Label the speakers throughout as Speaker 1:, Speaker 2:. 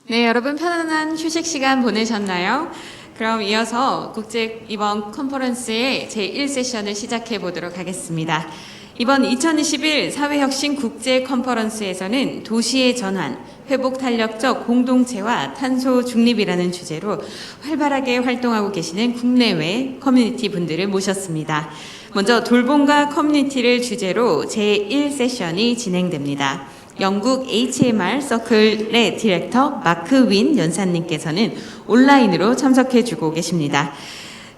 Speaker 1: 네, 여러분 편안한 휴식 시간 보내셨나요? 그럼 이어서 이번 컨퍼런스의 제1세션을 시작해 보도록 하겠습니다. 이번 2021 사회혁신 국제 컨퍼런스에서는 도시의 전환, 회복 탄력적 공동체와 탄소 중립이라는 주제로 활발하게 활동하고 계시는 국내외 커뮤니티 분들을 모셨습니다. 먼저 돌봄과 커뮤니티를 주제로 제1세션이 진행됩니다. 영국 HMR 서클의 디렉터 마크 윈 연사님께서는 온라인으로 참석해주고 계십니다.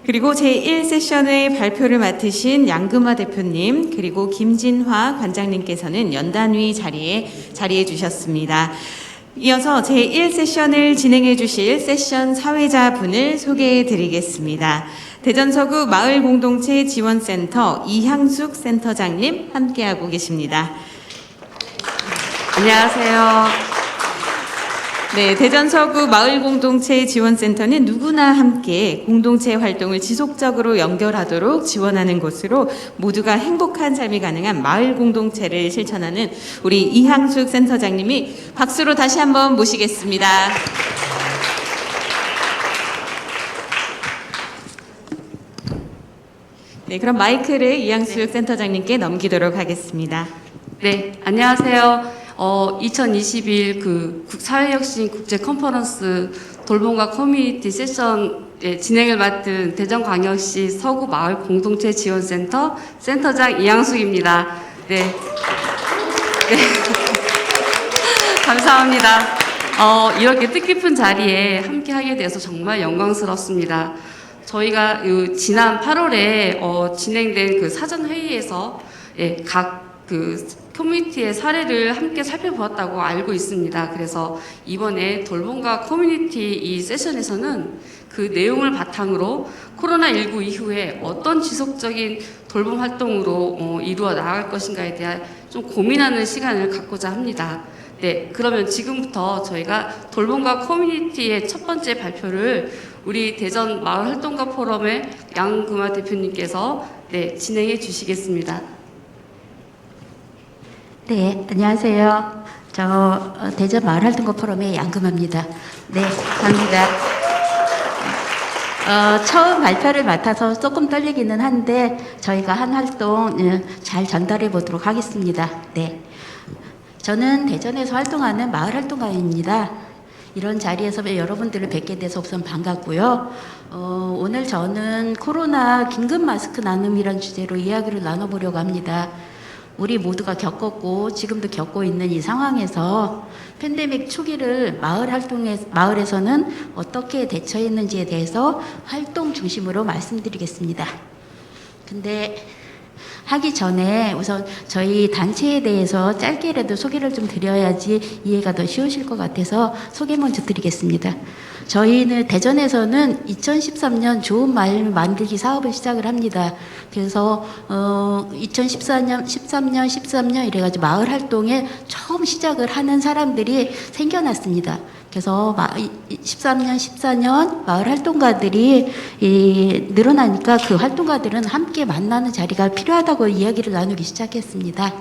Speaker 1: 그리고 제1세션의 발표를 맡으신 양금화 대표님 그리고 김진화 관장님께서는 연단위 자리해 주셨습니다. 이어서 제1세션을 진행해 주실 세션 사회자분을 소개해 드리겠습니다. 대전서구 마을공동체 지원센터 이향숙 센터장님 함께하고 계십니다.
Speaker 2: 안녕하세요.
Speaker 1: 네, 대전서구 마을공동체 지원센터는 누구나 함께 공동체 활동을 지속적으로 연결하도록 지원하는 곳으로 모두가 행복한 삶이 가능한 마을공동체를 실천하는 우리 이향숙 센터장님이 박수로 다시 한번 모시겠습니다. 네, 그럼 마이크를 이향숙 센터장님께 넘기도록 하겠습니다.
Speaker 2: 네, 안녕하세요. 2021 사회혁신 국제 컨퍼런스 돌봄과 커뮤니티 세션 진행을 맡은 대전광역시 서구 마을 공동체 지원센터 센터장 이향숙입니다. 네. 네. 감사합니다. 이렇게 뜻깊은 자리에 함께 하게 돼서 정말 영광스럽습니다. 저희가 지난 8월에 진행된 사전 회의에서 각 커뮤니티의 사례를 함께 살펴보았다고 알고 있습니다. 그래서 이번에 돌봄과 커뮤니티 이 세션에서는 그 내용을 바탕으로 코로나19 이후에 어떤 지속적인 돌봄 활동으로 이루어 나갈 것인가에 대한 좀 고민하는 시간을 갖고자 합니다. 네, 그러면 지금부터 저희가 돌봄과 커뮤니티의 첫 번째 발표를 우리 대전 마을활동가 포럼의 양금화 대표님께서 진행해 주시겠습니다.
Speaker 3: 네, 안녕하세요. 저 대전 마을활동가 포럼의 양금화입니다. 네, 감사합니다. 처음 발표를 맡아서 조금 떨리기는 한데 저희가 한 활동 잘 전달해 보도록 하겠습니다. 네, 저는 대전에서 활동하는 마을활동가입니다. 이런 자리에서 여러분들을 뵙게 돼서 우선 반갑고요. 오늘 저는 코로나 긴급 마스크 나눔이란 주제로 이야기를 나눠보려고 합니다. 우리 모두가 겪었고 지금도 겪고 있는 이 상황에서 팬데믹 초기를 마을에서는 어떻게 대처했는지에 대해서 활동 중심으로 말씀드리겠습니다. 근데 하기 전에 우선 저희 단체에 대해서 짧게라도 소개를 좀 드려야지 이해가 더 쉬우실 것 같아서 소개 먼저 드리겠습니다. 저희는 대전에서는 2013년 좋은 마을 만들기 사업을 시작을 합니다. 그래서 2014년, 13년 이래가지고 마을 활동에 처음 시작을 하는 사람들이 생겨났습니다. 그래서 13년, 14년 마을 활동가들이 늘어나니까 그 활동가들은 함께 만나는 자리가 필요하다고 이야기를 나누기 시작했습니다.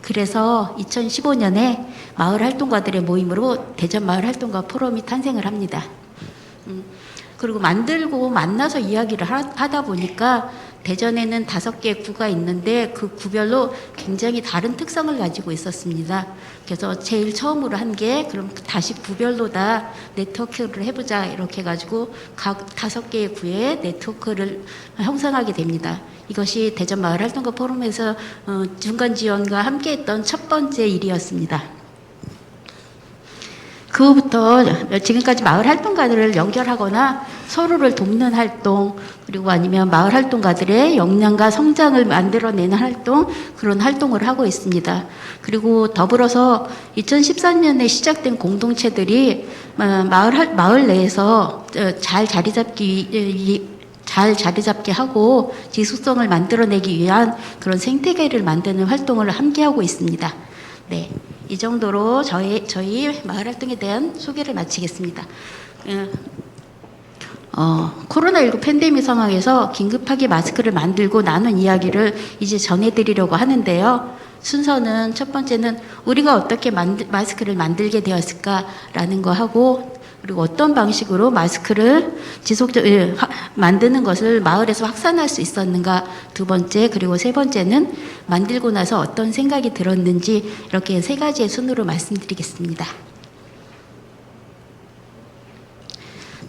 Speaker 3: 그래서 2015년에 마을 활동가들의 모임으로 대전 마을 활동가 포럼이 탄생을 합니다. 그리고 만들고 만나서 이야기를 하다 보니까 대전에는 5개 구가 있는데 그 구별로 굉장히 다른 특성을 가지고 있었습니다. 그래서 제일 처음으로 한 게 그럼 다시 구별로 다 네트워크를 해보자 이렇게 해가지고 각 5개의 구에 네트워크를 형성하게 됩니다. 이것이 대전 마을 활동가 포럼에서 중간 지원과 함께 했던 첫 번째 일이었습니다. 그 후부터 지금까지 마을 활동가들을 연결하거나 서로를 돕는 활동 그리고 아니면 마을 활동가들의 역량과 성장을 만들어내는 활동 그런 활동을 하고 있습니다. 그리고 더불어서 2013년에 시작된 공동체들이 마을 내에서 잘 자리 잡게 하고 지속성을 만들어내기 위한 그런 생태계를 만드는 활동을 함께 하고 있습니다. 네. 이 정도로 저희 마을 활동에 대한 소개를 마치겠습니다. 코로나19 팬데믹 상황에서 긴급하게 마스크를 만들고 나눈 이야기를 이제 전해드리려고 하는데요. 순서는 첫 번째는 우리가 어떻게 마스크를 만들게 되었을까라는 거 하고, 그리고 어떤 방식으로 마스크를 만드는 것을 마을에서 확산할 수 있었는가 두 번째, 그리고 세 번째는 만들고 나서 어떤 생각이 들었는지, 이렇게 세 가지의 순으로 말씀드리겠습니다.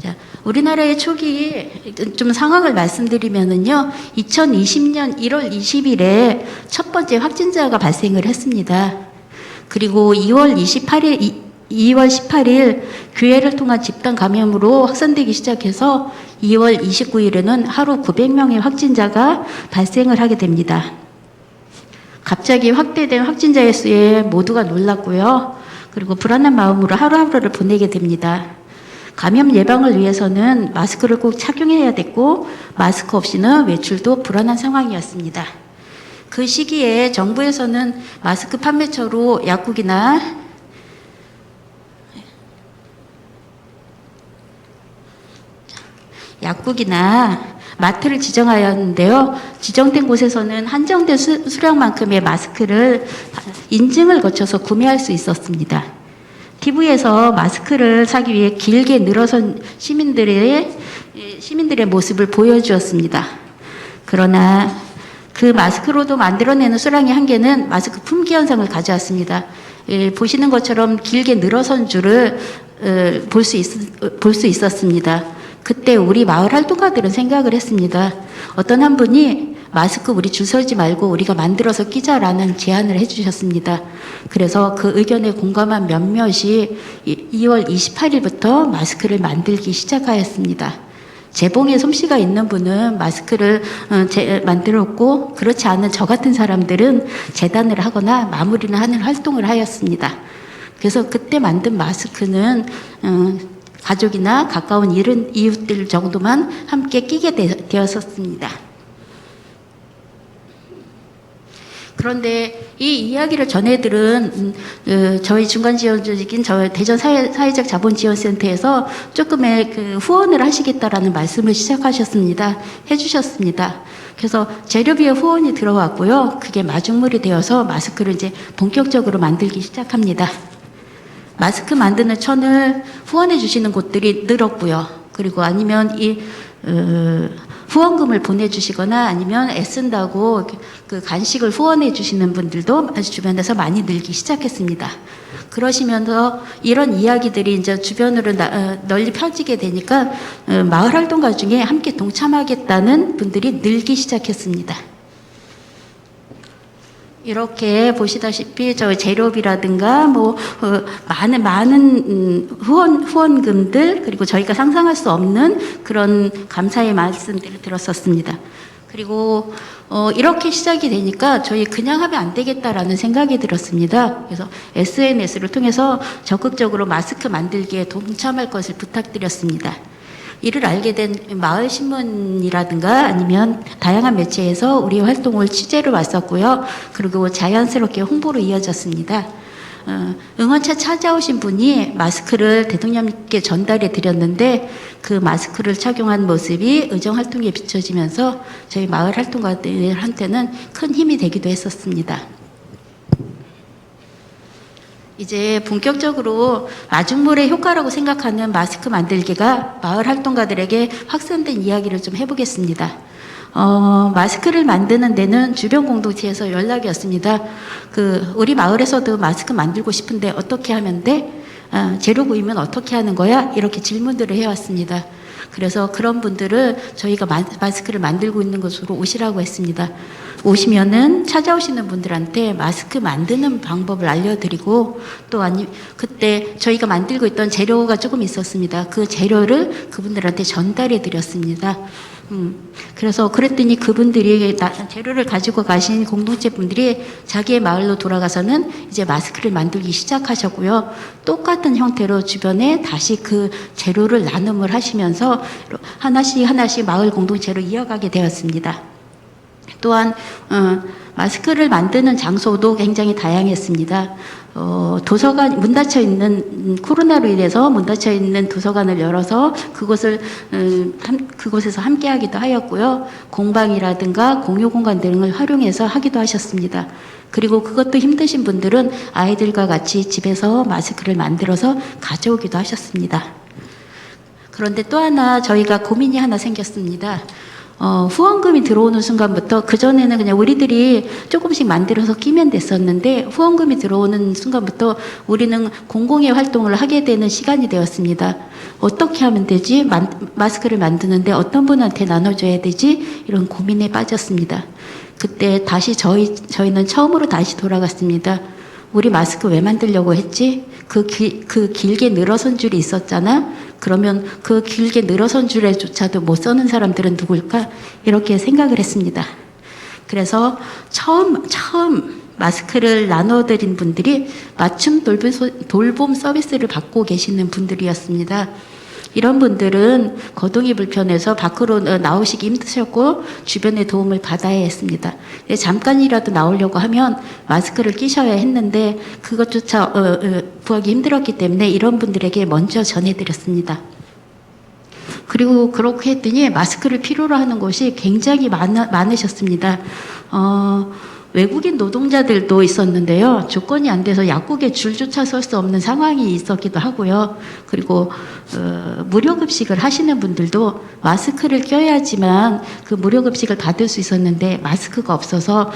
Speaker 3: 자, 우리나라의 초기 좀 상황을 말씀드리면은요, 2020년 1월 20일에 첫 번째 확진자가 발생을 했습니다. 그리고 2월 18일 교회를 통한 집단 감염으로 확산되기 시작해서 2월 29일에는 하루 900명의 확진자가 발생을 하게 됩니다. 갑자기 확대된 확진자의 수에 모두가 놀랐고요. 그리고 불안한 마음으로 하루하루를 보내게 됩니다. 감염 예방을 위해서는 마스크를 꼭 착용해야 됐고, 마스크 없이는 외출도 불안한 상황이었습니다. 그 시기에 정부에서는 마스크 판매처로 약국이나 마트를 지정하였는데요. 지정된 곳에서는 한정된 수량만큼의 마스크를 인증을 거쳐서 구매할 수 있었습니다. TV에서 마스크를 사기 위해 길게 늘어선 시민들의 모습을 보여주었습니다. 그러나 그 마스크로도 만들어내는 수량의 한계는 마스크 품귀 현상을 가져왔습니다. 보시는 것처럼 길게 늘어선 줄을 볼 수 있었습니다. 그때 우리 마을 활동가들은 생각을 했습니다. 어떤 한 분이 마스크 우리 줄 서지 말고 우리가 만들어서 끼자라는 제안을 해주셨습니다. 그래서 그 의견에 공감한 몇몇이 2월 28일부터 마스크를 만들기 시작하였습니다. 재봉에 솜씨가 있는 분은 마스크를 만들었고, 그렇지 않은 저 같은 사람들은 재단을 하거나 마무리를 하는 활동을 하였습니다. 그래서 그때 만든 마스크는 가족이나 가까운 이웃들 정도만 함께 끼게 되었었습니다. 그런데 이 이야기를 전해들은 저희 중간지원조직인 대전 사회적 자본지원센터에서 조금의 그 후원을 하시겠다라는 말씀을 해주셨습니다. 그래서 재료비의 후원이 들어왔고요. 그게 마중물이 되어서 마스크를 이제 본격적으로 만들기 시작합니다. 마스크 만드는 천을 후원해 주시는 곳들이 늘었고요. 그리고 아니면 후원금을 보내주시거나 아니면 애쓴다고 그 간식을 후원해 주시는 분들도 주변에서 많이 늘기 시작했습니다. 그러시면서 이런 이야기들이 이제 주변으로 널리 펴지게 되니까 마을 활동가 중에 함께 동참하겠다는 분들이 늘기 시작했습니다. 이렇게 보시다시피 저 재료비라든가 많은 후원금들, 그리고 저희가 상상할 수 없는 그런 감사의 말씀들을 들었었습니다. 그리고 이렇게 시작이 되니까 저희 그냥 하면 안 되겠다라는 생각이 들었습니다. 그래서 SNS를 통해서 적극적으로 마스크 만들기에 동참할 것을 부탁드렸습니다. 이를 알게 된 마을신문이라든가 아니면 다양한 매체에서 우리 활동을 취재를 왔었고요. 그리고 자연스럽게 홍보로 이어졌습니다. 응원차 찾아오신 분이 마스크를 대통령님께 전달해 드렸는데, 그 마스크를 착용한 모습이 의정활동에 비춰지면서 저희 마을 활동가들한테는 큰 힘이 되기도 했었습니다. 이제 본격적으로 마중물의 효과라고 생각하는 마스크 만들기가 마을 활동가들에게 확산된 이야기를 좀 해보겠습니다. 마스크를 만드는 데는 주변 공동체에서 연락이 왔습니다. 우리 마을에서도 마스크 만들고 싶은데 어떻게 하면 돼? 재료 구입은 어떻게 하는 거야? 이렇게 질문들을 해왔습니다. 그래서 그런 분들을 저희가 마스크를 만들고 있는 곳으로 오시라고 했습니다. 오시면은 찾아오시는 분들한테 마스크 만드는 방법을 알려드리고, 또 그때 저희가 만들고 있던 재료가 조금 있었습니다. 그 재료를 그분들한테 전달해 드렸습니다. 그래서 그랬더니 그분들이 재료를 가지고 가신 공동체 분들이 자기의 마을로 돌아가서는 이제 마스크를 만들기 시작하셨고요. 똑같은 형태로 주변에 다시 그 재료를 나눔을 하시면서 하나씩 마을 공동체로 이어가게 되었습니다. 또한 마스크를 만드는 장소도 굉장히 다양했습니다. 도서관 문 닫혀 있는 코로나로 인해서 문 닫혀 있는 도서관을 열어서 그곳에서 함께하기도 하였고요. 공방이라든가 공유 공간 등을 활용해서 하기도 하셨습니다. 그리고 그것도 힘드신 분들은 아이들과 같이 집에서 마스크를 만들어서 가져오기도 하셨습니다. 그런데 또 하나 저희가 고민이 하나 생겼습니다. 후원금이 들어오는 순간부터, 그전에는 그냥 우리들이 조금씩 만들어서 끼면 됐었는데, 후원금이 들어오는 순간부터 우리는 공공의 활동을 하게 되는 시간이 되었습니다. 어떻게 하면 되지? 마스크를 만드는데 어떤 분한테 나눠줘야 되지? 이런 고민에 빠졌습니다. 그때 다시 저희는 처음으로 다시 돌아갔습니다. 우리 마스크 왜 만들려고 했지? 그 길게 늘어선 줄이 있었잖아? 그러면 그 길게 늘어선 줄에조차도 못 써는 사람들은 누굴까? 이렇게 생각을 했습니다. 그래서 처음 마스크를 나눠드린 분들이 맞춤 돌봄 서비스를 받고 계시는 분들이었습니다. 이런 분들은 거동이 불편해서 밖으로 나오시기 힘드셨고 주변의 도움을 받아야 했습니다. 잠깐이라도 나오려고 하면 마스크를 끼셔야 했는데 그것조차 구하기 힘들었기 때문에 이런 분들에게 먼저 전해드렸습니다. 그리고 그렇게 했더니 마스크를 필요로 하는 곳이 굉장히 많으셨습니다. 외국인 노동자들도 있었는데요. 조건이 안 돼서 약국에 줄조차 설 수 없는 상황이 있었기도 하고요. 그리고 무료급식을 하시는 분들도 마스크를 껴야지만 그 무료급식을 받을 수 있었는데 마스크가 없어서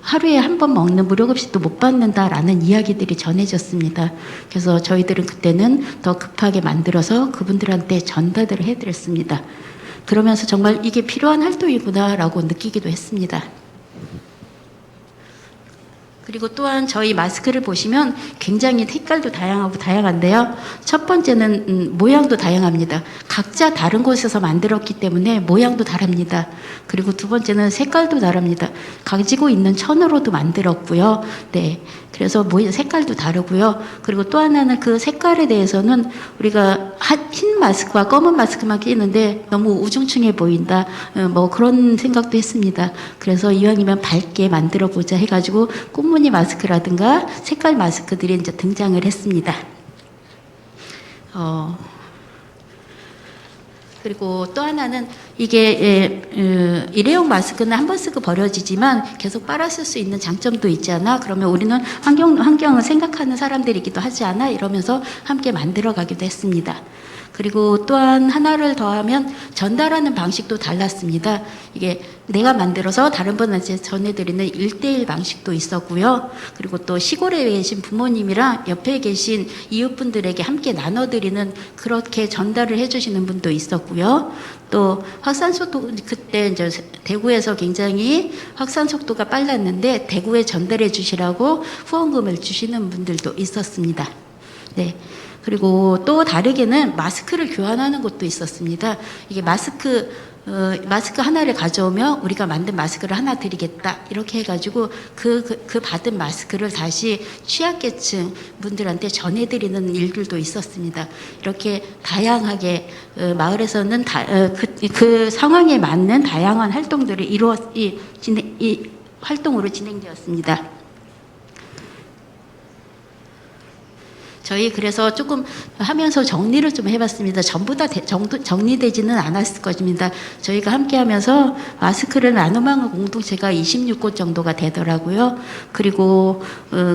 Speaker 3: 하루에 한 번 먹는 무료급식도 못 받는다라는 이야기들이 전해졌습니다. 그래서 저희들은 그때는 더 급하게 만들어서 그분들한테 전달을 해드렸습니다. 그러면서 정말 이게 필요한 활동이구나라고 느끼기도 했습니다. 그리고 또한 저희 마스크를 보시면 굉장히 색깔도 다양한데요. 첫 번째는 모양도 다양합니다. 각자 다른 곳에서 만들었기 때문에 모양도 다릅니다. 그리고 두 번째는 색깔도 다릅니다. 가지고 있는 천으로도 만들었고요. 네, 그래서 색깔도 다르고요. 그리고 또 하나는 그 색깔에 대해서는 우리가 흰 마스크와 검은 마스크만 끼는데 너무 우중충해 보인다. 뭐 그런 생각도 했습니다. 그래서 이왕이면 밝게 만들어 보자 해가지고 꽃무늬 마스크라든가 색깔 마스크들이 이제 등장을 했습니다. 그리고 또 하나는 이게 일회용 마스크는 한 번 쓰고 버려지지만 계속 빨아 쓸 수 있는 장점도 있지 않아? 그러면 우리는 환경을 생각하는 사람들이기도 하지 않아? 이러면서 함께 만들어가기도 했습니다. 그리고 또한 하나를 더하면 전달하는 방식도 달랐습니다. 이게 내가 만들어서 다른 분한테 전해드리는 1:1 방식도 있었고요. 그리고 또 시골에 계신 부모님이랑 옆에 계신 이웃분들에게 함께 나눠드리는 그렇게 전달을 해주시는 분도 있었고요. 또 확산 속도, 그때 이제 대구에서 굉장히 확산 속도가 빨랐는데 대구에 전달해 주시라고 후원금을 주시는 분들도 있었습니다. 네. 그리고 또 다르게는 마스크를 교환하는 것도 있었습니다. 이게 마스크 하나를 가져오면 우리가 만든 마스크를 하나 드리겠다. 이렇게 해가지고 그 받은 마스크를 다시 취약계층 분들한테 전해드리는 일들도 있었습니다. 이렇게 다양하게 마을에서는 그 상황에 맞는 다양한 활동들이 활동으로 진행되었습니다. 저희 그래서 조금 하면서 정리를 좀 해봤습니다. 전부 다 정리되지는 않았을 것입니다. 저희가 함께 하면서 마스크를 나눔하는 공동체가 26곳 정도가 되더라고요. 그리고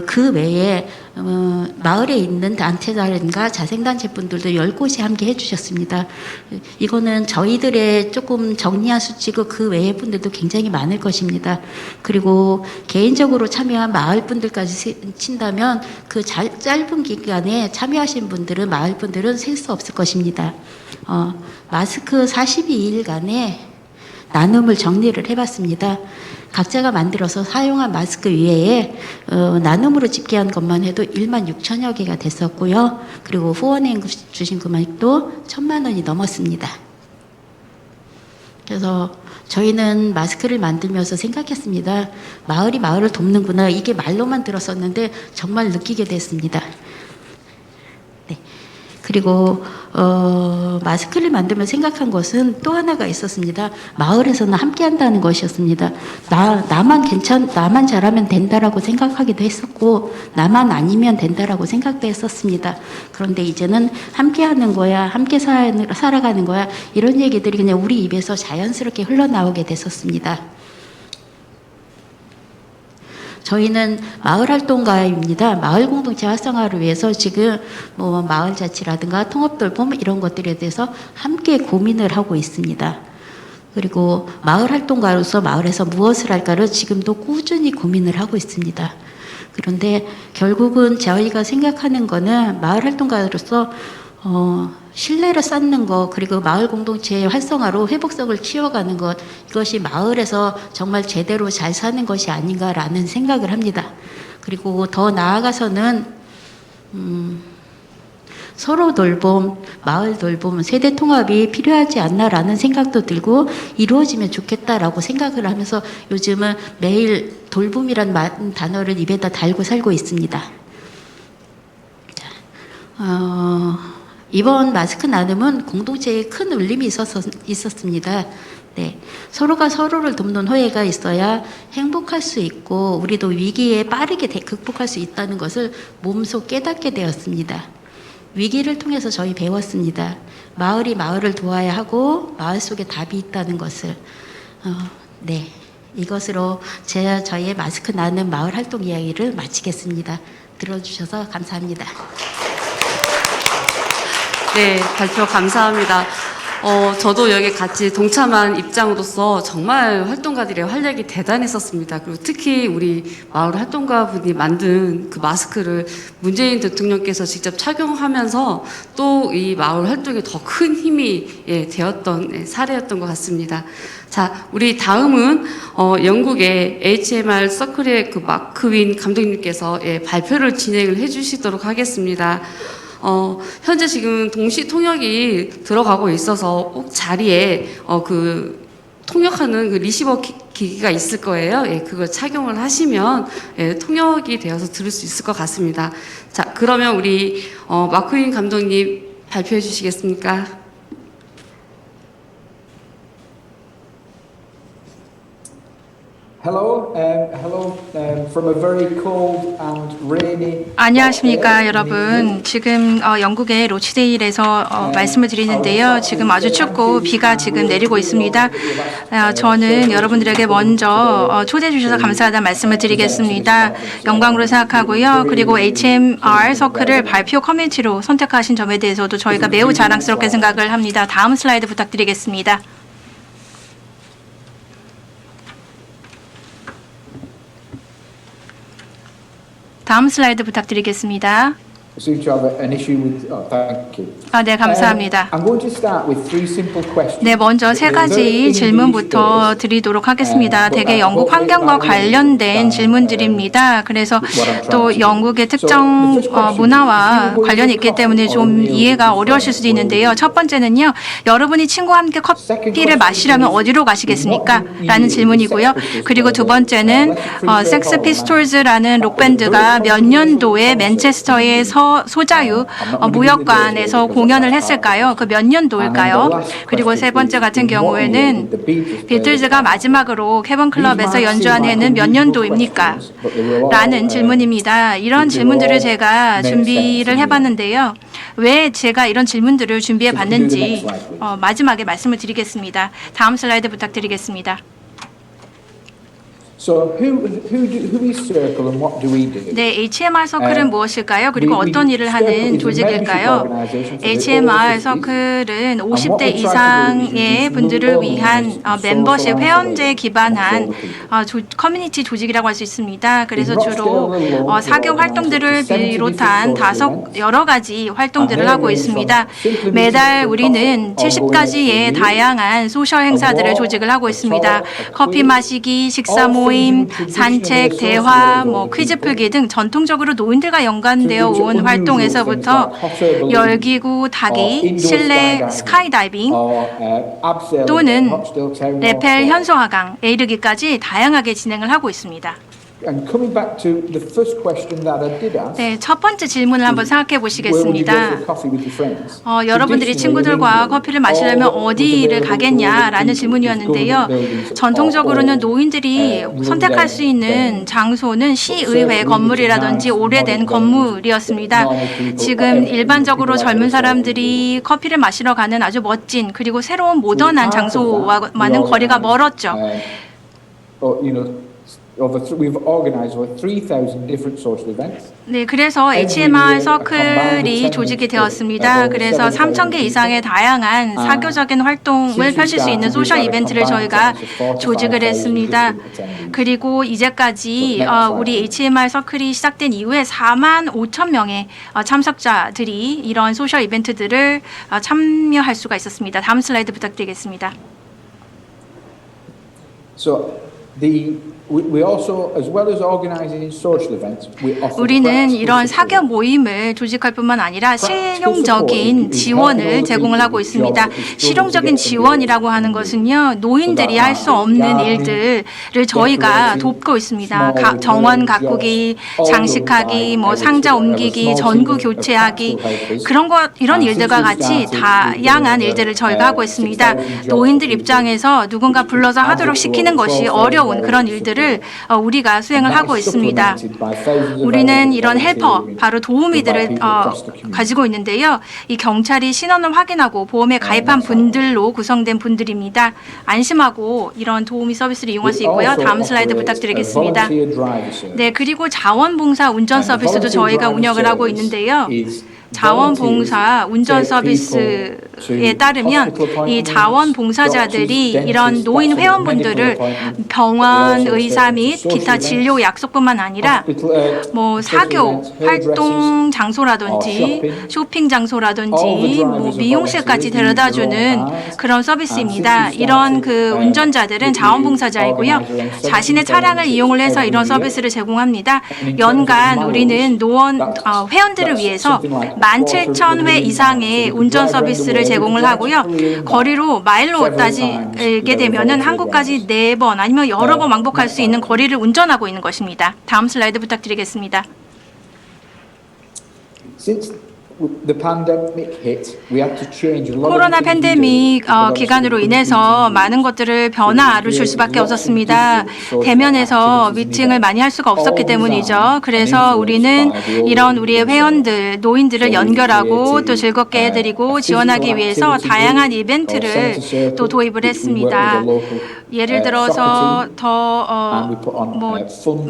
Speaker 3: 그 외에 마을에 있는 단체라든가 자생단체 분들도 10곳이 함께 해주셨습니다. 이거는 저희들의 조금 정리한 수치고 그 외의 분들도 굉장히 많을 것입니다. 그리고 개인적으로 참여한 마을 분들까지 친다면 그 짧은 기간에 참여하신 분들은 마을 분들은 셀 수 없을 것입니다. 마스크 42일간의 나눔을 정리를 해봤습니다. 각자가 만들어서 사용한 마스크 외에 나눔으로 집계한 것만 해도 16,000여 개가 됐었고요. 그리고 후원해 주신 금액도 1,000만 원이 넘었습니다. 그래서 저희는 마스크를 만들면서 생각했습니다. 마을이 마을을 돕는구나. 이게 말로만 들었었는데 정말 느끼게 됐습니다. 네. 그리고 마스크를 만들며 생각한 것은 또 하나가 있었습니다. 마을에서는 함께 한다는 것이었습니다. 나만 잘하면 된다라고 생각하기도 했었고, 나만 아니면 된다라고 생각도 했었습니다. 그런데 이제는 함께 하는 거야, 함께 살아가는 거야, 이런 얘기들이 그냥 우리 입에서 자연스럽게 흘러나오게 됐었습니다. 저희는 마을 활동가입니다. 마을 공동체 활성화를 위해서 지금 뭐 마을 자치라든가 통합 돌봄 이런 것들에 대해서 함께 고민을 하고 있습니다. 그리고 마을 활동가로서 마을에서 무엇을 할까를 지금도 꾸준히 고민을 하고 있습니다. 그런데 결국은 저희가 생각하는 거는 마을 활동가로서 신뢰를 쌓는 것, 그리고 마을 공동체의 활성화로 회복성을 키워가는 것, 이것이 마을에서 정말 제대로 잘 사는 것이 아닌가라는 생각을 합니다. 그리고 더 나아가서는 서로 돌봄, 마을 돌봄, 세대 통합이 필요하지 않나라는 생각도 들고 이루어지면 좋겠다라고 생각을 하면서 요즘은 매일 돌봄이란 단어를 입에다 달고 살고 있습니다. 이번 마스크 나눔은 공동체에 큰 울림이 있었습니다. 네, 서로가 서로를 돕는 호혜가 있어야 행복할 수 있고 우리도 위기에 빠르게 극복할 수 있다는 것을 몸소 깨닫게 되었습니다. 위기를 통해서 저희 배웠습니다. 마을이 마을을 도와야 하고 마을 속에 답이 있다는 것을. 네, 이것으로 저희의 마스크 나눔 마을 활동 이야기를 마치겠습니다. 들어주셔서 감사합니다.
Speaker 2: 네, 발표 감사합니다. 저도 여기 같이 동참한 입장으로서 정말 활동가들의 활약이 대단했었습니다. 그리고 특히 우리 마을 활동가분이 만든 그 마스크를 문재인 대통령께서 직접 착용하면서 또 이 마을 활동에 더 큰 힘이 되었던 사례였던 것 같습니다. 자, 우리 다음은 영국의 HMR 서클의 그 마크 윈 감독님께서 발표를 진행을 해주시도록 하겠습니다. 현재 지금 동시 통역이 들어가고 있어서 꼭 자리에 그 통역하는 그 리시버 기기가 있을 거예요. 그걸 착용을 하시면 통역이 되어서 들을 수 있을 것 같습니다. 자, 그러면 우리 마크윈 감독님 발표해 주시겠습니까?
Speaker 4: From a very cold and rainy.
Speaker 5: 안녕하십니까 여러분. 지금 영국의 로치데일에서 말씀을 드리는데요. 지금 아주 춥고 비가 지금 내리고 있습니다. 저는 여러분들에게 먼저 초대해 주셔서 감사하다는 말씀을 드리겠습니다. 영광으로 생각하고요. 그리고 HMR 서클을 발표 커뮤니티로 선택하신 점에 대해서도 저희가 매우 자랑스럽게 생각을 합니다. 다음 슬라이드 부탁드리겠습니다. 다음 슬라이드 부탁드리겠습니다.
Speaker 4: Seem to have an issue with. Thank you.
Speaker 5: 네, 감사합니다.
Speaker 4: I'm going to start with three simple questions.
Speaker 5: 네, 먼저 세 가지 질문부터 드리도록 하겠습니다. 대개 영국 환경과 관련된 질문들입니다. 그래서 또 영국의 특정 문화와 관련이 있기 때문에 좀 이해가 어려우실 수도 있는데요. 첫 번째는요, 여러분이 친구와 함께 커피를 마시려면 어디로 가시겠습니까? 라는 질문이고요. 그리고 두 번째는 섹스 피스톨즈라는 록밴드가 몇 년도에 맨체스터의 소자유 무역관에서 공연을 했을까요? 그 몇 년도일까요? 그리고 세 번째 같은 경우에는 비틀즈가 마지막으로 캐번 클럽에서 연주한 해는 몇 년도입니까? 라는 질문입니다. 이런 질문들을 제가 준비를 해봤는데요. 왜 제가 이런 질문들을 준비해 봤는지 마지막에 말씀을 드리겠습니다. 다음 슬라이드 부탁드리겠습니다.
Speaker 4: So who is Circle and what do we do?
Speaker 5: 네, HMR 서클은 무엇일까요? 그리고 어떤 일을 하는 조직일까요? HMR 서클은 50대 이상의 분들을 위한 멤버십 회원제 기반한 커뮤니티 조직이라고 할 수 있습니다. 그래서 주로 사교 활동들을 비롯한 여러 가지 활동들을 하고 있습니다. 매달 우리는 70가지의 다양한 소셜 행사들을 조직을 하고 있습니다. 커피 마시기, 식사 모임, 산책, 대화, 퀴즈 풀기 등 전통적으로 노인들과 연관되어 온 활동에서부터 열기구 타기, 실내 스카이다이빙 또는 레펠 현소하강, 에이르기까지 다양하게 진행을 하고 있습니다.
Speaker 4: And coming back to the first question that I did ask,
Speaker 5: 네, 첫 번째 질문을 한번 생각해
Speaker 4: where would you go
Speaker 5: 보시겠습니다.
Speaker 4: for coffee with your friends?
Speaker 5: 여러분들이 친구들과 커피를 마시려면 어디를 가겠냐라는 질문이었는데요. 전통적으로는 노인들이 선택할 수 있는 장소는 시의회 건물이라든지 오래된 건물이었습니다. 지금 일반적으로 젊은 사람들이 커피를 마시러 가는 아주 멋진 그리고 새로운 모던한 장소와는 거리가 멀었죠.
Speaker 4: We've organized over 3,000 different social events.
Speaker 5: 네, 그래서 HMR 서클이 조직이 되었습니다. 그래서 3,000개 이상의 다양한 사교적인 활동을 펼칠 수 있는 소셜 이벤트를 저희가 조직을 했습니다. 그리고 이제까지 우리 HMR 서클이 시작된 이후에 45,000명의 참석자들이 이런 소셜 이벤트들을 참여할 수가 있었습니다. 다음 슬라이드 부탁드리겠습니다.
Speaker 4: So we also, as well as organizing social events, we offer
Speaker 5: 우리는 이런
Speaker 4: practical
Speaker 5: 사교 모임을 조직할 뿐만 아니라 실용적인 지원을 제공을 하고 있습니다. 실용적인 지원이라고 하는 것은요, 노인들이 할 수 없는 일들을 저희가 돕고 있습니다. 정원 가꾸기, 장식하기, 뭐 상자 옮기기, 전구 교체하기, 이런 일들과 같이 다양한 일들을 저희가 하고 있습니다. 노인들 입장에서 누군가 불러서 하도록 시키는 것이 어려운 그런 일들을 우리가 수행을 하고 있습니다. 우리는 이런 헬퍼, 바로 도우미들을 가지고 있는데요. 이 경찰이 신원을 확인하고 보험에 가입한 분들로 구성된 분들입니다. 안심하고 이런 도우미 서비스를 이용할 수 있고요. 다음 슬라이드 부탁드리겠습니다. 네, 그리고 자원봉사 운전 서비스도 저희가 운영을 하고 있는데요. 자원봉사 운전 서비스에 따르면 이 자원봉사자들이 이런 노인 회원분들을 병원, 의사 및 기타 진료 약속뿐만 아니라 뭐 사교 활동 장소라든지 쇼핑 장소라든지 뭐 미용실까지 데려다주는 그런 서비스입니다. 이런 그 운전자들은 자원봉사자이고요. 자신의 차량을 이용을 해서 이런 서비스를 제공합니다. 연간 우리는 회원들을 위해서 17,000회 이상의 운전 서비스를 제공을 하고요. 거리로 마일로 따지게 되면은 한국까지 4번 아니면 여러 번 왕복할 수 있는 거리를 운전하고 있는 것입니다. 다음 슬라이드 부탁드리겠습니다.
Speaker 4: Since the pandemic hit, we had to change a lot of
Speaker 5: 코로나
Speaker 4: the things we
Speaker 5: 팬데믹
Speaker 4: do.
Speaker 5: 기간으로 인해서 많은 것들을 변화를 줄 수밖에 없었습니다. 대면에서 미팅을 많이 할 수가 없었기 때문이죠. 그래서 우리는 이런 우리의 회원들, 노인들을 연결하고 또 즐겁게 해드리고 지원하기 위해서 다양한 이벤트를 또 도입을 했습니다. 예를 들어서 더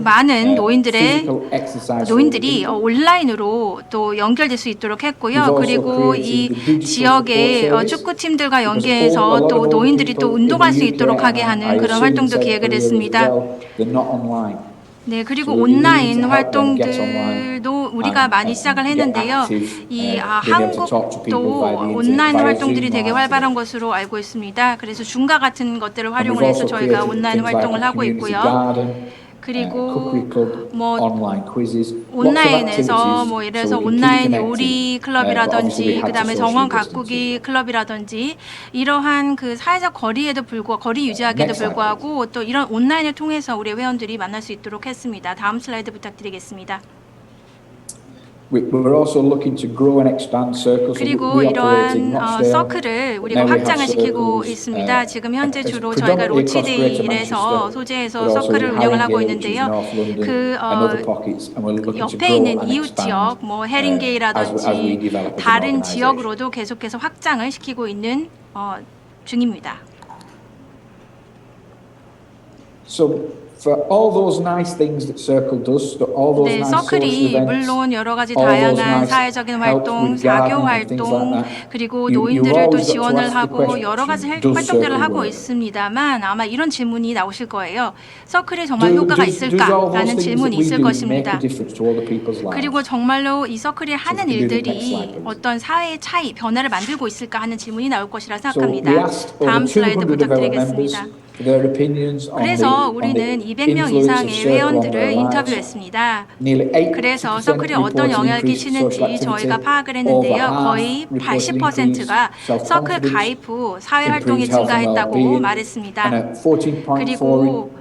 Speaker 5: 많은 노인들이 온라인으로 또 연결될 수 있도록 했고요. 그리고 이 지역의 축구팀들과 연계해서 또 노인들이 또 운동할 수 있도록 하게 하는 그런 활동도 기획을 했습니다. 네, 그리고 온라인 활동들도 우리가 많이 시작을 했는데요. 한국도 온라인 활동들이 되게 활발한 것으로 알고 있습니다. 그래서 줌과 같은 것들을 활용을 해서 저희가 온라인 활동을 하고 있고요. 그리고 뭐 온라인에서 뭐 예를 들어서 온라인 요리 클럽이라든지 그다음에 정원 가꾸기 클럽이라든지 이러한 그 사회적 거리 유지하기에도 불구하고 또 이런 온라인을 통해서 우리 회원들이 만날 수 있도록 했습니다. 다음 슬라이드 부탁드리겠습니다.
Speaker 4: We're also looking to grow and expand circles.
Speaker 5: 그리고 이러한 서클을 우리가 확장을 시키고 있습니다. 지금 현재 주로 저희가 로치데일에서 소재에서 서클을 운영을 하고 있는데요. 그 옆에 있는 이웃 지역, 뭐 해링게이라든지 다른 지역으로도 계속해서 확장을 시키고 있는 중입니다.
Speaker 4: So for all those nice things that Circle does, all those
Speaker 5: 네,
Speaker 4: nice social
Speaker 5: 서클이
Speaker 4: events,
Speaker 5: 물론 여러 가지
Speaker 4: all those
Speaker 5: 다양한
Speaker 4: nice
Speaker 5: 사회적인
Speaker 4: help
Speaker 5: 활동,
Speaker 4: with
Speaker 5: 사교
Speaker 4: gardening and things
Speaker 5: 활동,
Speaker 4: like that,
Speaker 5: 그리고
Speaker 4: you
Speaker 5: 노인들을 또
Speaker 4: always got to
Speaker 5: 지원을
Speaker 4: ask the
Speaker 5: 하고
Speaker 4: question,
Speaker 5: 여러 가지
Speaker 4: does
Speaker 5: 활동들을
Speaker 4: Circle
Speaker 5: 하고
Speaker 4: work?
Speaker 5: 있습니다만 아마 이런 질문이 나오실 거예요. 서클이 정말 효과가
Speaker 4: Does all
Speaker 5: 있을까라는
Speaker 4: those things
Speaker 5: 질문이
Speaker 4: that we
Speaker 5: 있을
Speaker 4: do make
Speaker 5: 것입니다.
Speaker 4: a difference to other people's lives?
Speaker 5: 그리고 정말로 이 서클이 하는
Speaker 4: could you do the next
Speaker 5: 일들이
Speaker 4: slide, please?
Speaker 5: 어떤 사회의 차이, 변화를 만들고 있을까 하는 질문이 나올 것이라
Speaker 4: So
Speaker 5: 생각합니다.
Speaker 4: we asked over
Speaker 5: 다음 슬라이드
Speaker 4: 200 of our members
Speaker 5: 부탁드리겠습니다.
Speaker 4: for their opinions on
Speaker 5: 그래서
Speaker 4: the
Speaker 5: 우리는 200명
Speaker 4: influence of
Speaker 5: 이상의
Speaker 4: circle on
Speaker 5: 회원들을
Speaker 4: their lives.
Speaker 5: 인터뷰했습니다.
Speaker 4: Nearly 80%
Speaker 5: 그래서 서클이 어떤
Speaker 4: reported
Speaker 5: 영향을
Speaker 4: increased social
Speaker 5: 끼치는지 저희가
Speaker 4: activity.
Speaker 5: 파악을
Speaker 4: Over
Speaker 5: 했는데요.
Speaker 4: half
Speaker 5: 거의
Speaker 4: reported
Speaker 5: 80%가
Speaker 4: increased
Speaker 5: 서클
Speaker 4: self-confidence,
Speaker 5: 가입 후 사회활동이
Speaker 4: improved health and
Speaker 5: 증가했다고
Speaker 4: well-being,
Speaker 5: 말했습니다.
Speaker 4: and a 14.4%
Speaker 5: 그리고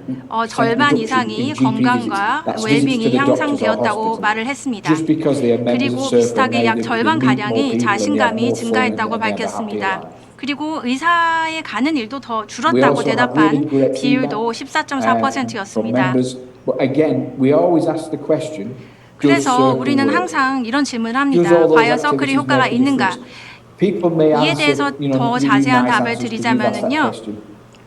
Speaker 5: 절반
Speaker 4: reduction
Speaker 5: 이상이
Speaker 4: in GP
Speaker 5: 건강과
Speaker 4: visits. That's visits to
Speaker 5: 웰빙이
Speaker 4: the doctors or
Speaker 5: 향상되었다고
Speaker 4: hospital.
Speaker 5: 말을 했습니다.
Speaker 4: Just because they are members
Speaker 5: 그리고
Speaker 4: of Circle
Speaker 5: 비슷하게
Speaker 4: now,
Speaker 5: 약
Speaker 4: they
Speaker 5: 절반
Speaker 4: meet more
Speaker 5: 가량이
Speaker 4: people and they have
Speaker 5: 자신감이
Speaker 4: more fun
Speaker 5: 증가했다고
Speaker 4: and they have a happier
Speaker 5: 밝혔습니다.
Speaker 4: life.
Speaker 5: 그리고 의사에 가는 일도 더
Speaker 4: We
Speaker 5: 줄었다고
Speaker 4: also have
Speaker 5: 대답한
Speaker 4: really great
Speaker 5: 비율도
Speaker 4: feedback, from
Speaker 5: 14.4%였습니다.
Speaker 4: members. But again, we always ask the question, does
Speaker 5: 그래서
Speaker 4: Circle
Speaker 5: 우리는
Speaker 4: work?
Speaker 5: 항상 이런 질문을
Speaker 4: Does
Speaker 5: 합니다.
Speaker 4: all those
Speaker 5: 과연 서클이
Speaker 4: activities
Speaker 5: 효과가
Speaker 4: make a
Speaker 5: 있는가?
Speaker 4: difference? People may
Speaker 5: 이에
Speaker 4: answer,
Speaker 5: 대해서
Speaker 4: you know,
Speaker 5: 더
Speaker 4: really
Speaker 5: 자세한
Speaker 4: nice
Speaker 5: 답을
Speaker 4: answers to that
Speaker 5: 드리자면은요.
Speaker 4: question.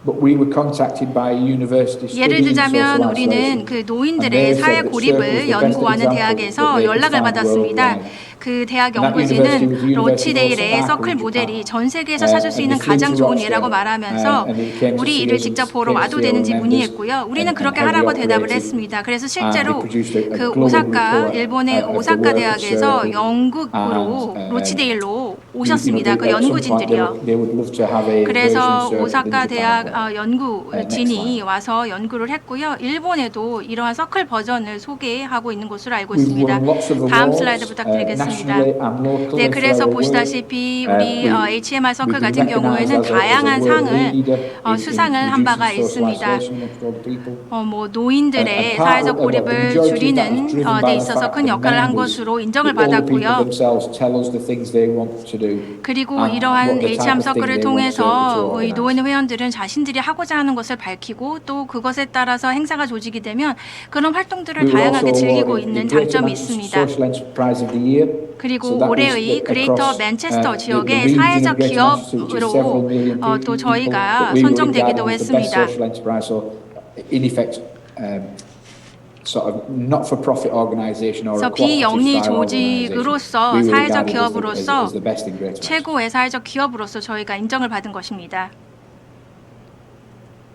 Speaker 4: But we were contacted by university
Speaker 5: 예를
Speaker 4: studying
Speaker 5: 들자면
Speaker 4: social
Speaker 5: 우리는
Speaker 4: isolation.
Speaker 5: 그
Speaker 4: And
Speaker 5: 노인들의
Speaker 4: they
Speaker 5: 사회
Speaker 4: said that Circle was
Speaker 5: 고립을
Speaker 4: the best
Speaker 5: 연구하는
Speaker 4: example that
Speaker 5: 대학에서
Speaker 4: they could
Speaker 5: 연락을
Speaker 4: find
Speaker 5: 받았습니다.
Speaker 4: worldwide.
Speaker 5: 그 대학
Speaker 4: And that university was
Speaker 5: 연구진은
Speaker 4: the University of
Speaker 5: 로치데일의
Speaker 4: Osaka
Speaker 5: 서클
Speaker 4: in
Speaker 5: 모델이
Speaker 4: Japan.
Speaker 5: 전 세계에서 찾을 수 있는
Speaker 4: And they flew
Speaker 5: 가장
Speaker 4: to
Speaker 5: 좋은
Speaker 4: Rochdale,
Speaker 5: 예라고 말하면서
Speaker 4: and they came to
Speaker 5: 우리
Speaker 4: see
Speaker 5: 이를
Speaker 4: us,
Speaker 5: 직접 보러
Speaker 4: came to
Speaker 5: 와도
Speaker 4: see our
Speaker 5: 되는지
Speaker 4: members,
Speaker 5: 문의했고요. 우리는
Speaker 4: and
Speaker 5: 그렇게
Speaker 4: how we
Speaker 5: 하라고 대답을
Speaker 4: operated.
Speaker 5: 했습니다. 그래서
Speaker 4: And
Speaker 5: 실제로
Speaker 4: they produced a
Speaker 5: 그
Speaker 4: global
Speaker 5: 오사카,
Speaker 4: report
Speaker 5: 일본의
Speaker 4: of the
Speaker 5: 오사카
Speaker 4: work of
Speaker 5: 대학에서
Speaker 4: Circle.
Speaker 5: 영국으로
Speaker 4: And,
Speaker 5: 로치데일로
Speaker 4: You know,
Speaker 5: 오셨습니다. 그
Speaker 4: at some point
Speaker 5: 연구진들이요.
Speaker 4: they would love to have a version
Speaker 5: 그래서
Speaker 4: of Circle in
Speaker 5: 오사카
Speaker 4: Japan.
Speaker 5: 대학
Speaker 4: Next
Speaker 5: 연구진이
Speaker 4: slide.
Speaker 5: 와서 연구를 했고요. 일본에도 이러한 서클 버전을 소개하고 있는 것으로 알고
Speaker 4: We've
Speaker 5: 있습니다.
Speaker 4: won lots of
Speaker 5: 다음
Speaker 4: awards,
Speaker 5: 슬라이드 부탁드리겠습니다.
Speaker 4: nationally and locally
Speaker 5: 네,
Speaker 4: for
Speaker 5: 그래서
Speaker 4: our work.
Speaker 5: 보시다시피 우리 HMR 서클
Speaker 4: We've been
Speaker 5: 같은 경우에는
Speaker 4: recognized as a
Speaker 5: 다양한
Speaker 4: world
Speaker 5: 상을
Speaker 4: leader in
Speaker 5: 수상을 한 바가
Speaker 4: reducing social
Speaker 5: 있습니다.
Speaker 4: isolation amongst older people.
Speaker 5: 뭐 노인들의
Speaker 4: And part
Speaker 5: 사회적
Speaker 4: of the
Speaker 5: 고립을
Speaker 4: majority of that is
Speaker 5: 줄이는
Speaker 4: driven
Speaker 5: 데
Speaker 4: by the
Speaker 5: 있어서
Speaker 4: fact
Speaker 5: 큰
Speaker 4: that
Speaker 5: 역할을 한
Speaker 4: members,
Speaker 5: 것으로 인정을
Speaker 4: the older people
Speaker 5: 받았고요.
Speaker 4: themselves tell us the things they want to do.
Speaker 5: 그리고
Speaker 4: and
Speaker 5: 이러한
Speaker 4: what the type
Speaker 5: HM
Speaker 4: of thing
Speaker 5: 서클을
Speaker 4: they want
Speaker 5: 통해서
Speaker 4: to
Speaker 5: 이
Speaker 4: organize.
Speaker 5: 노인 회원들은 자신들이 하고자 하는 것을 밝히고 또 그것에 따라서 행사가 조직이 되면 그런 활동들을
Speaker 4: We were
Speaker 5: 다양하게
Speaker 4: also
Speaker 5: 즐기고
Speaker 4: awarded
Speaker 5: 있는
Speaker 4: the Greater
Speaker 5: 장점이
Speaker 4: Manchester
Speaker 5: 있습니다.
Speaker 4: Social Enterprise of the Year.
Speaker 5: 그리고
Speaker 4: So that was
Speaker 5: 올해의 그레이터
Speaker 4: across,
Speaker 5: 맨체스터
Speaker 4: the
Speaker 5: 지역의
Speaker 4: region of
Speaker 5: 사회적
Speaker 4: Greater Manchester, which is several
Speaker 5: 기업으로
Speaker 4: million
Speaker 5: 또
Speaker 4: people,
Speaker 5: 저희가
Speaker 4: that we were
Speaker 5: 선정되기도
Speaker 4: regarded as the best
Speaker 5: 했습니다.
Speaker 4: social enterprise. So in effect, sort of not-for-profit organisation or a
Speaker 5: 그래서 비영리
Speaker 4: cooperative style organisation.
Speaker 5: 조직으로서
Speaker 4: We were
Speaker 5: 사회적
Speaker 4: regarded
Speaker 5: 기업으로서
Speaker 4: as the best in Greater Manchester.
Speaker 5: 최고의 사회적 기업으로서 저희가 인정을 받은 것입니다.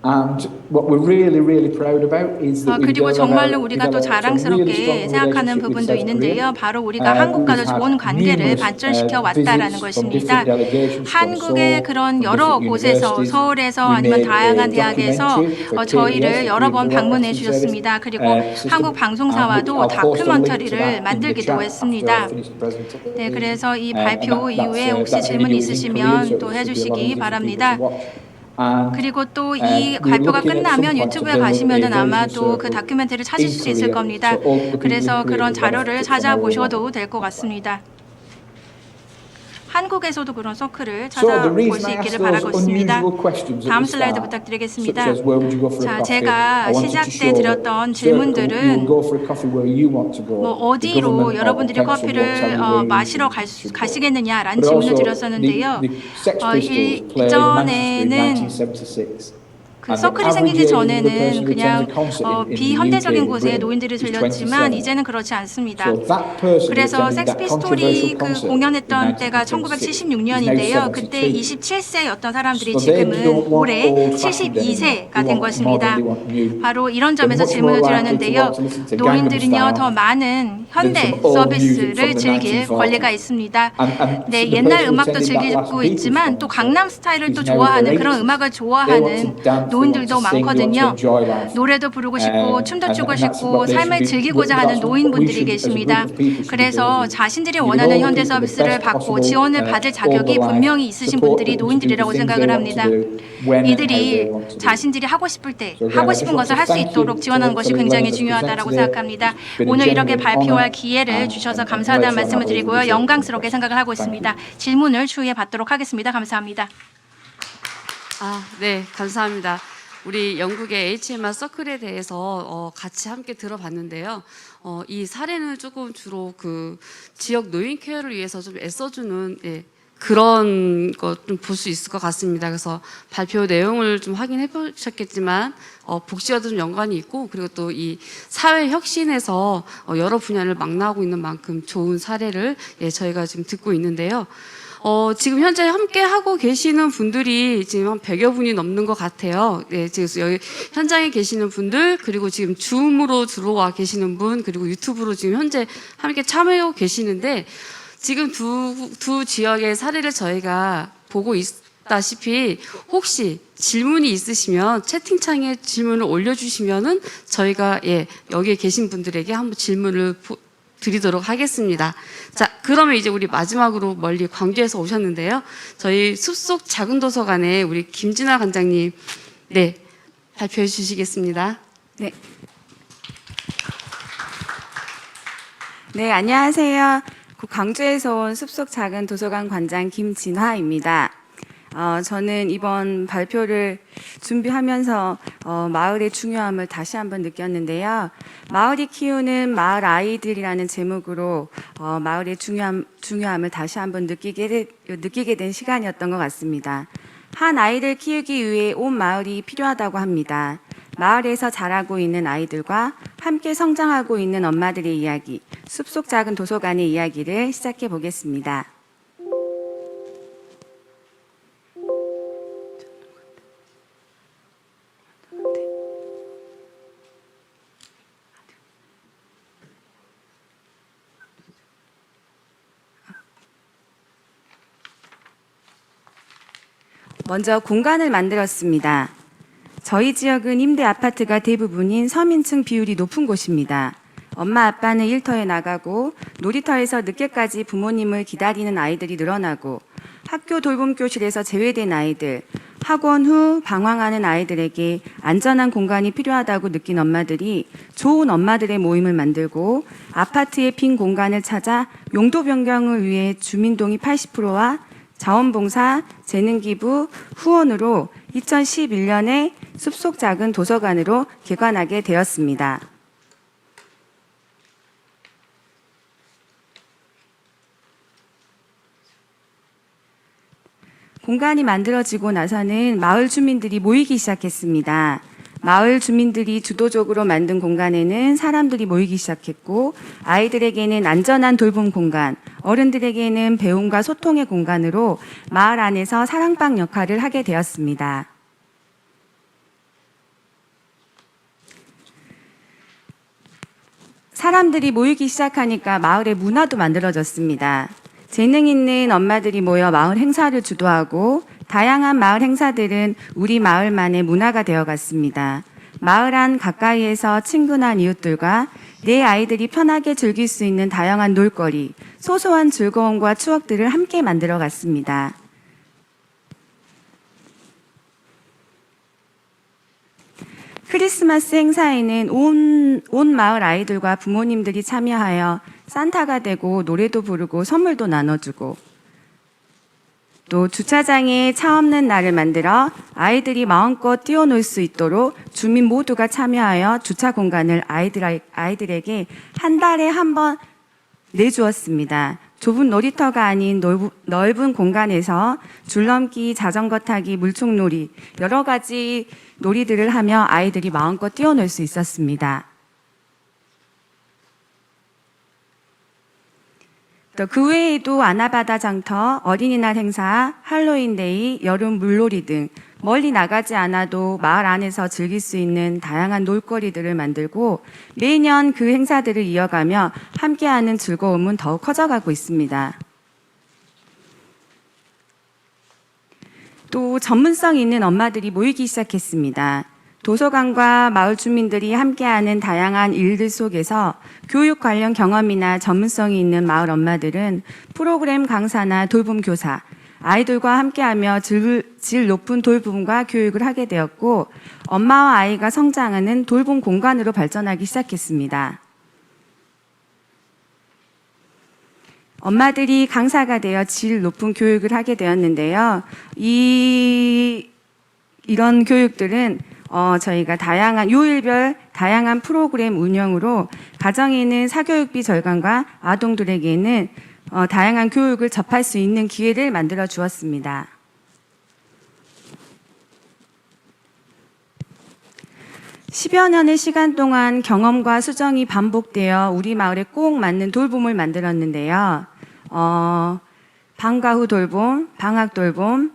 Speaker 4: And what we're really, really proud about is that we've
Speaker 5: 그리고 정말로 우리가 또
Speaker 4: developed a really
Speaker 5: 자랑스럽게
Speaker 4: strong
Speaker 5: 생각하는
Speaker 4: relationship with
Speaker 5: 부분도
Speaker 4: South
Speaker 5: 있는데요.
Speaker 4: Korea.
Speaker 5: 바로 우리가 한국과도
Speaker 4: We've had
Speaker 5: 좋은 관계를
Speaker 4: numerous,
Speaker 5: 발전시켜 왔다라는
Speaker 4: visits from
Speaker 5: 것입니다.
Speaker 4: different delegations from
Speaker 5: 한국의
Speaker 4: Seoul,
Speaker 5: 그런
Speaker 4: from
Speaker 5: 여러
Speaker 4: different
Speaker 5: 곳에서
Speaker 4: universities.
Speaker 5: 서울에서
Speaker 4: We
Speaker 5: 아니면
Speaker 4: made
Speaker 5: 다양한
Speaker 4: a
Speaker 5: 대학에서
Speaker 4: documentary for
Speaker 5: 저희를
Speaker 4: KBS,
Speaker 5: 여러 번
Speaker 4: Korean
Speaker 5: 방문해
Speaker 4: Broadcasting
Speaker 5: 주셨습니다.
Speaker 4: Service,
Speaker 5: 그리고
Speaker 4: system.
Speaker 5: 한국 방송사와도
Speaker 4: I'll post a link to
Speaker 5: 다큐멘터리를
Speaker 4: that in the
Speaker 5: 만들기도
Speaker 4: chat
Speaker 5: 했습니다.
Speaker 4: after I finish the presentation.
Speaker 5: 네, 그래서 이
Speaker 4: And
Speaker 5: 발표 이후에 혹시
Speaker 4: that
Speaker 5: 질문
Speaker 4: video was in Korean, so
Speaker 5: 있으시면 또
Speaker 4: it should be a lot
Speaker 5: 해주시기
Speaker 4: easier for people
Speaker 5: 바랍니다.
Speaker 4: to watch. And
Speaker 5: 그리고 또 이
Speaker 4: we're
Speaker 5: 발표가
Speaker 4: looking at
Speaker 5: 끝나면
Speaker 4: some point to
Speaker 5: 유튜브에
Speaker 4: build a
Speaker 5: 가시면은
Speaker 4: version
Speaker 5: 아마도 그
Speaker 4: circle
Speaker 5: 다큐멘터리를 찾으실
Speaker 4: in
Speaker 5: 수 있을
Speaker 4: Korea,
Speaker 5: 겁니다.
Speaker 4: so all the people in
Speaker 5: 그래서
Speaker 4: Korea
Speaker 5: 그런
Speaker 4: will
Speaker 5: 자료를
Speaker 4: benefit from our
Speaker 5: 찾아보셔도
Speaker 4: work.
Speaker 5: 될 것 같습니다. 한국에서도 그런 서클을
Speaker 4: So the
Speaker 5: 찾아볼
Speaker 4: reason
Speaker 5: 수
Speaker 4: I
Speaker 5: 있기를
Speaker 4: asked
Speaker 5: 바라고
Speaker 4: those
Speaker 5: 있습니다.
Speaker 4: unusual questions at
Speaker 5: 다음
Speaker 4: the
Speaker 5: 슬라이드
Speaker 4: start,
Speaker 5: 부탁드리겠습니다.
Speaker 4: such as where would you go for a
Speaker 5: 자,
Speaker 4: coffee?
Speaker 5: 제가
Speaker 4: I wanted
Speaker 5: 시작
Speaker 4: to
Speaker 5: 때
Speaker 4: show
Speaker 5: 드렸던
Speaker 4: that Circle, you
Speaker 5: 질문들은
Speaker 4: will go for a coffee where you want to go.
Speaker 5: 뭐
Speaker 4: The
Speaker 5: 어디로
Speaker 4: government or
Speaker 5: 여러분들이
Speaker 4: council won't tell
Speaker 5: 커피를
Speaker 4: you where you
Speaker 5: 마시러
Speaker 4: should go.
Speaker 5: 가시겠느냐라는
Speaker 4: But
Speaker 5: 질문을
Speaker 4: also,
Speaker 5: 드렸었는데요.
Speaker 4: the Sex Pistols played in Manchester in 1976.
Speaker 5: 그 서클이 생기기 전에는 그냥 비현대적인 곳에 노인들이 들렸지만 이제는 그렇지 않습니다. 그래서 섹스피스톨이 그 공연했던 때가 1976년인데요. 그때 27세였던 사람들이 지금은 올해 72세가 된 것입니다. 바로 이런 점에서 질문을 드렸는데요. 노인들은요 더 많은 현대 서비스를 즐길 권리가 있습니다. 네, 옛날 음악도 즐기고 있지만 또 강남 스타일을 또 좋아하는 그런 음악을 좋아하는 노인들도 많거든요. 노래도 부르고 싶고 춤도 추고 싶고 삶을 즐기고자 하는 노인분들이 계십니다. 그래서 자신들이 원하는 현대 서비스를 받고 지원을 받을 자격이 분명히 있으신 분들이 노인들이라고 생각을 합니다. 이들이 자신들이 하고 싶을 때 하고 싶은 것을 할 수 있도록 지원하는 것이 굉장히 중요하다고 생각합니다. 오늘 이렇게 발표할 기회를 주셔서 감사하다는 말씀을 드리고요. 영광스럽게 생각을 하고 있습니다. 질문을 추후에 받도록 하겠습니다. 감사합니다.
Speaker 2: 네, 감사합니다. 우리 영국의 HMR 서클에 대해서 같이 함께 들어봤는데요. 이 사례는 조금 주로 그 지역 노인 케어를 위해서 좀 애써주는 그런 것 좀 볼 수 있을 것 같습니다. 그래서 발표 내용을 좀 확인해 보셨겠지만 복지와도 좀 연관이 있고 그리고 또 이 사회 혁신에서 여러 분야를 망라하고 있는 만큼 좋은 사례를 저희가 지금 듣고 있는데요. 지금 현재 함께 하고 계시는 분들이 지금 한 100여 분이 넘는 것 같아요. 네, 지금 여기 현장에 계시는 분들, 그리고 지금 줌으로 들어와 계시는 분, 그리고 유튜브로 지금 현재 함께 참여하고 계시는데, 지금 두 지역의 사례를 저희가 보고 있다시피, 혹시 질문이 있으시면 채팅창에 질문을 올려주시면은 저희가 여기에 계신 분들에게 한번 질문을 드리도록 하겠습니다. 자, 그러면 이제 우리 마지막으로 멀리 광주에서 오셨는데요. 저희 숲속 작은 도서관에 우리 김진아 관장님, 발표해 주시겠습니다.
Speaker 6: 네, 안녕하세요. 광주에서 온 숲속 작은 도서관 관장 김진화입니다. 저는 이번 발표를 준비하면서 마을의 중요함을 다시 한번 느꼈는데요. 마을이 키우는 마을 아이들이라는 제목으로 마을의 중요함을 다시 한번 느끼게 된 시간이었던 것 같습니다. 한 아이를 키우기 위해 온 마을이 필요하다고 합니다. 마을에서 자라고 있는 아이들과 함께 성장하고 있는 엄마들의 이야기, 숲속 작은 도서관의 이야기를 시작해 보겠습니다. 먼저 공간을 만들었습니다. 저희 지역은 임대 아파트가 대부분인 서민층 비율이 높은 곳입니다. 엄마 아빠는 일터에 나가고 놀이터에서 늦게까지 부모님을 기다리는 아이들이 늘어나고 학교 돌봄 교실에서 제외된 아이들, 학원 후 방황하는 아이들에게 안전한 공간이 필요하다고 느낀 엄마들이 좋은 엄마들의 모임을 만들고 아파트의 빈 공간을 찾아 용도 변경을 위해 주민동의 80%와 자원봉사, 재능기부, 후원으로 2011년에 숲속 작은 도서관으로 개관하게 되었습니다. 공간이 만들어지고 나서는 마을 주민들이 모이기 시작했습니다. 마을 주민들이 주도적으로 만든 공간에는 사람들이 모이기 시작했고 아이들에게는 안전한 돌봄 공간, 어른들에게는 배움과 소통의 공간으로 마을 안에서 사랑방 역할을 하게 되었습니다. 사람들이 모이기 시작하니까 마을의 문화도 만들어졌습니다. 재능 있는 엄마들이 모여 마을 행사를 주도하고 다양한 마을 행사들은 우리 마을만의 문화가 되어갔습니다. 마을 안 가까이에서 친근한 이웃들과 내 아이들이 편하게 즐길 수 있는 다양한 놀거리, 소소한 즐거움과 추억들을 함께 만들어갔습니다. 크리스마스 행사에는 온 마을 아이들과 부모님들이 참여하여 산타가 되고 노래도 부르고 선물도 나눠주고 또 주차장에 차 없는 날을 만들어 아이들이 마음껏 뛰어놀 수 있도록 주민 모두가 참여하여 주차 공간을 아이들에게 한 달에 한 번 내주었습니다. 좁은 놀이터가 아닌 넓은 공간에서 줄넘기, 자전거 타기, 물총놀이 여러 가지 놀이들을 하며 아이들이 마음껏 뛰어놀 수 있었습니다. 또 그 외에도 아나바다 장터, 어린이날 행사, 할로윈데이, 여름 물놀이 등 멀리 나가지 않아도 마을 안에서 즐길 수 있는 다양한 놀거리들을 만들고 매년 그 행사들을 이어가며 함께하는 즐거움은 더욱 커져가고 있습니다. 또 전문성 있는 엄마들이 모이기 시작했습니다. 도서관과 마을 주민들이 함께하는 다양한 일들 속에서 교육 관련 경험이나 전문성이 있는 마을 엄마들은 프로그램 강사나 돌봄 교사, 아이들과 함께하며 질 높은 돌봄과 교육을 하게 되었고 엄마와 아이가 성장하는 돌봄 공간으로 발전하기 시작했습니다. 엄마들이 강사가 되어 질 높은 교육을 하게 되었는데요. 이런 교육들은 저희가 요일별 다양한 프로그램 운영으로 가정에는 사교육비 절감과 아동들에게는 다양한 교육을 접할 수 있는 기회를 만들어 주었습니다. (10여) 년의 시간 동안 경험과 수정이 반복되어 우리 마을에 꼭 맞는 돌봄을 만들었는데요. 방과 후 돌봄, 방학 돌봄,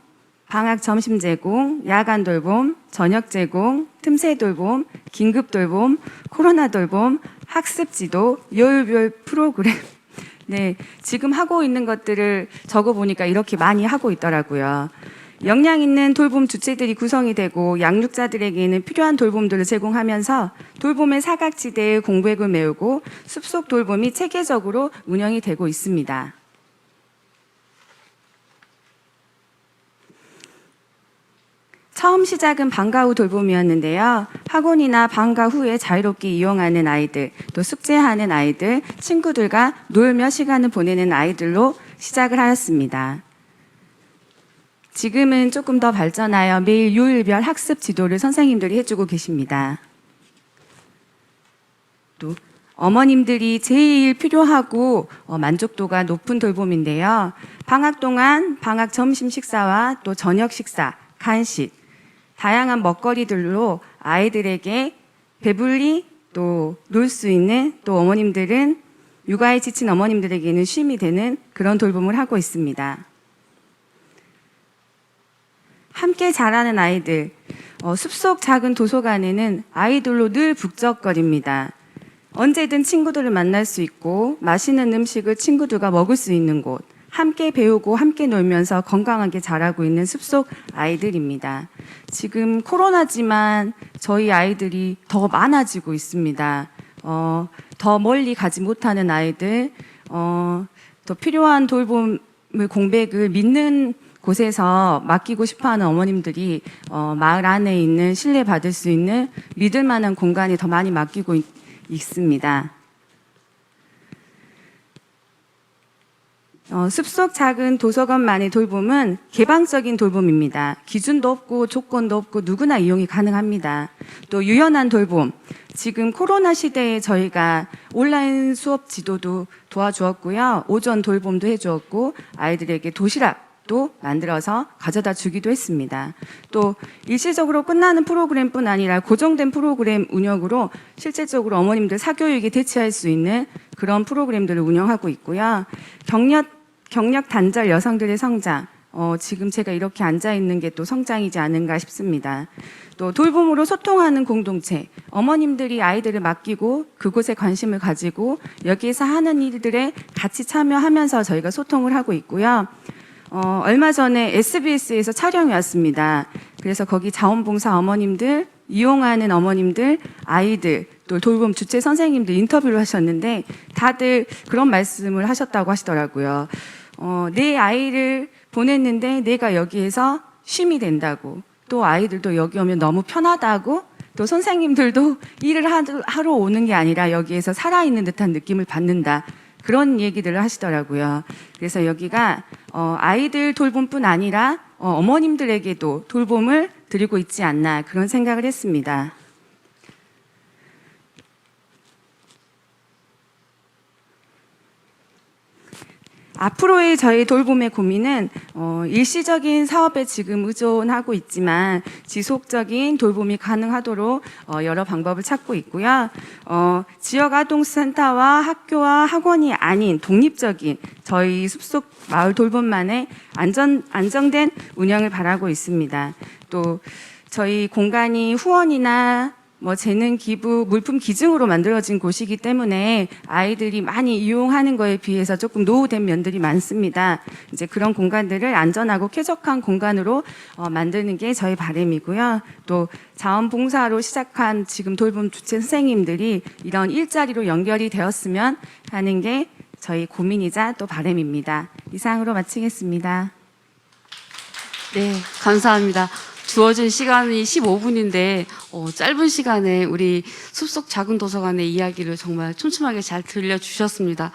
Speaker 6: 방학 점심 제공, 야간 돌봄, 저녁 제공, 틈새 돌봄, 긴급 돌봄, 코로나 돌봄, 학습 지도, 요일별 프로그램. 네, 지금 하고 있는 것들을 적어 보니까 이렇게 많이 하고 있더라고요. 역량 있는 돌봄 주체들이 구성이 되고 양육자들에게는 필요한 돌봄들을 제공하면서 돌봄의 사각지대의 공백을 메우고 숲속 돌봄이 체계적으로 운영이 되고 있습니다. 처음 시작은 방과 후 돌봄이었는데요. 학원이나 방과 후에 자유롭게 이용하는 아이들, 또 숙제하는 아이들, 친구들과 놀며 시간을 보내는 아이들로 시작을 하였습니다. 지금은 조금 더 발전하여 매일 요일별 학습 지도를 선생님들이 해주고 계십니다. 또 어머님들이 제일 필요하고 만족도가 높은 돌봄인데요. 방학 동안 방학 점심 식사와 또 저녁 식사, 간식, 다양한 먹거리들로 아이들에게 배불리 또 놀 수 있는, 또 어머님들은 육아에 지친 어머님들에게는 쉼이 되는 그런 돌봄을 하고 있습니다. 함께 자라는 아이들, 숲속 작은 도서관에는 아이들로 늘 북적거립니다. 언제든 친구들을 만날 수 있고 맛있는 음식을 친구들과 먹을 수 있는 곳, 함께 배우고 함께 놀면서 건강하게 자라고 있는 숲속 아이들입니다. 지금 코로나지만 저희 아이들이 더 많아지고 있습니다. 더 멀리 가지 못하는 아이들, 더 필요한 돌봄을 공백을 믿는 곳에서 맡기고 싶어하는 어머님들이 마을 안에 있는 신뢰받을 수 있는 믿을 만한 공간이 더 많이 맡기고 있습니다. 숲속 작은 도서관만의 돌봄은 개방적인 돌봄입니다. 기준도 없고 조건도 없고 누구나 이용이 가능합니다. 또 유연한 돌봄, 지금 코로나 시대에 저희가 온라인 수업 지도도 도와주었고요. 오전 돌봄도 해주었고 아이들에게 도시락도 만들어서 가져다 주기도 했습니다. 또 일시적으로 끝나는 프로그램뿐 아니라 고정된 프로그램 운영으로 실질적으로 어머님들 사교육에 대체할 수 있는 그런 프로그램들을 운영하고 있고요. 경력 단절 여성들의 성장, 지금 제가 이렇게 앉아 있는 게 또 성장이지 않은가 싶습니다. 또 돌봄으로 소통하는 공동체, 어머님들이 아이들을 맡기고 그곳에 관심을 가지고 여기에서 하는 일들에 같이 참여하면서 저희가 소통을 하고 있고요. 얼마 전에 SBS에서 촬영이 왔습니다. 그래서 거기 자원봉사 어머님들, 이용하는 어머님들, 아이들, 또 돌봄 주체 선생님들 인터뷰를 하셨는데 다들 그런 말씀을 하셨다고 하시더라고요. 내 아이를 보냈는데 내가 여기에서 쉼이 된다고, 또 아이들도 여기 오면 너무 편하다고, 또 선생님들도 일을 하러 오는 게 아니라 여기에서 살아있는 듯한 느낌을 받는다. 그런 얘기들을 하시더라고요. 그래서 여기가 아이들 돌봄뿐 아니라 어머님들에게도 돌봄을 드리고 있지 않나 그런 생각을 했습니다. 앞으로의 저희 돌봄의 고민은 일시적인 사업에 지금 의존하고 있지만 지속적인 돌봄이 가능하도록 여러 방법을 찾고 있고요. 지역아동센터와 학교와 학원이 아닌 독립적인 저희 숲속 마을 돌봄만의 안정된 운영을 바라고 있습니다. 또 저희 공간이 후원이나 재능 기부, 물품 기증으로 만들어진 곳이기 때문에 아이들이 많이 이용하는 거에 비해서 조금 노후된 면들이 많습니다. 이제 그런 공간들을 안전하고 쾌적한 공간으로 만드는 게 저희 바람이고요. 또 자원봉사로 시작한 지금 돌봄 주체 선생님들이 이런 일자리로 연결이 되었으면 하는 게 저희 고민이자 또 바람입니다. 이상으로 마치겠습니다.
Speaker 2: 네, 감사합니다. 주어진 시간이 15분인데 짧은 시간에 우리 숲속 작은 도서관의 이야기를 정말 촘촘하게 잘 들려주셨습니다.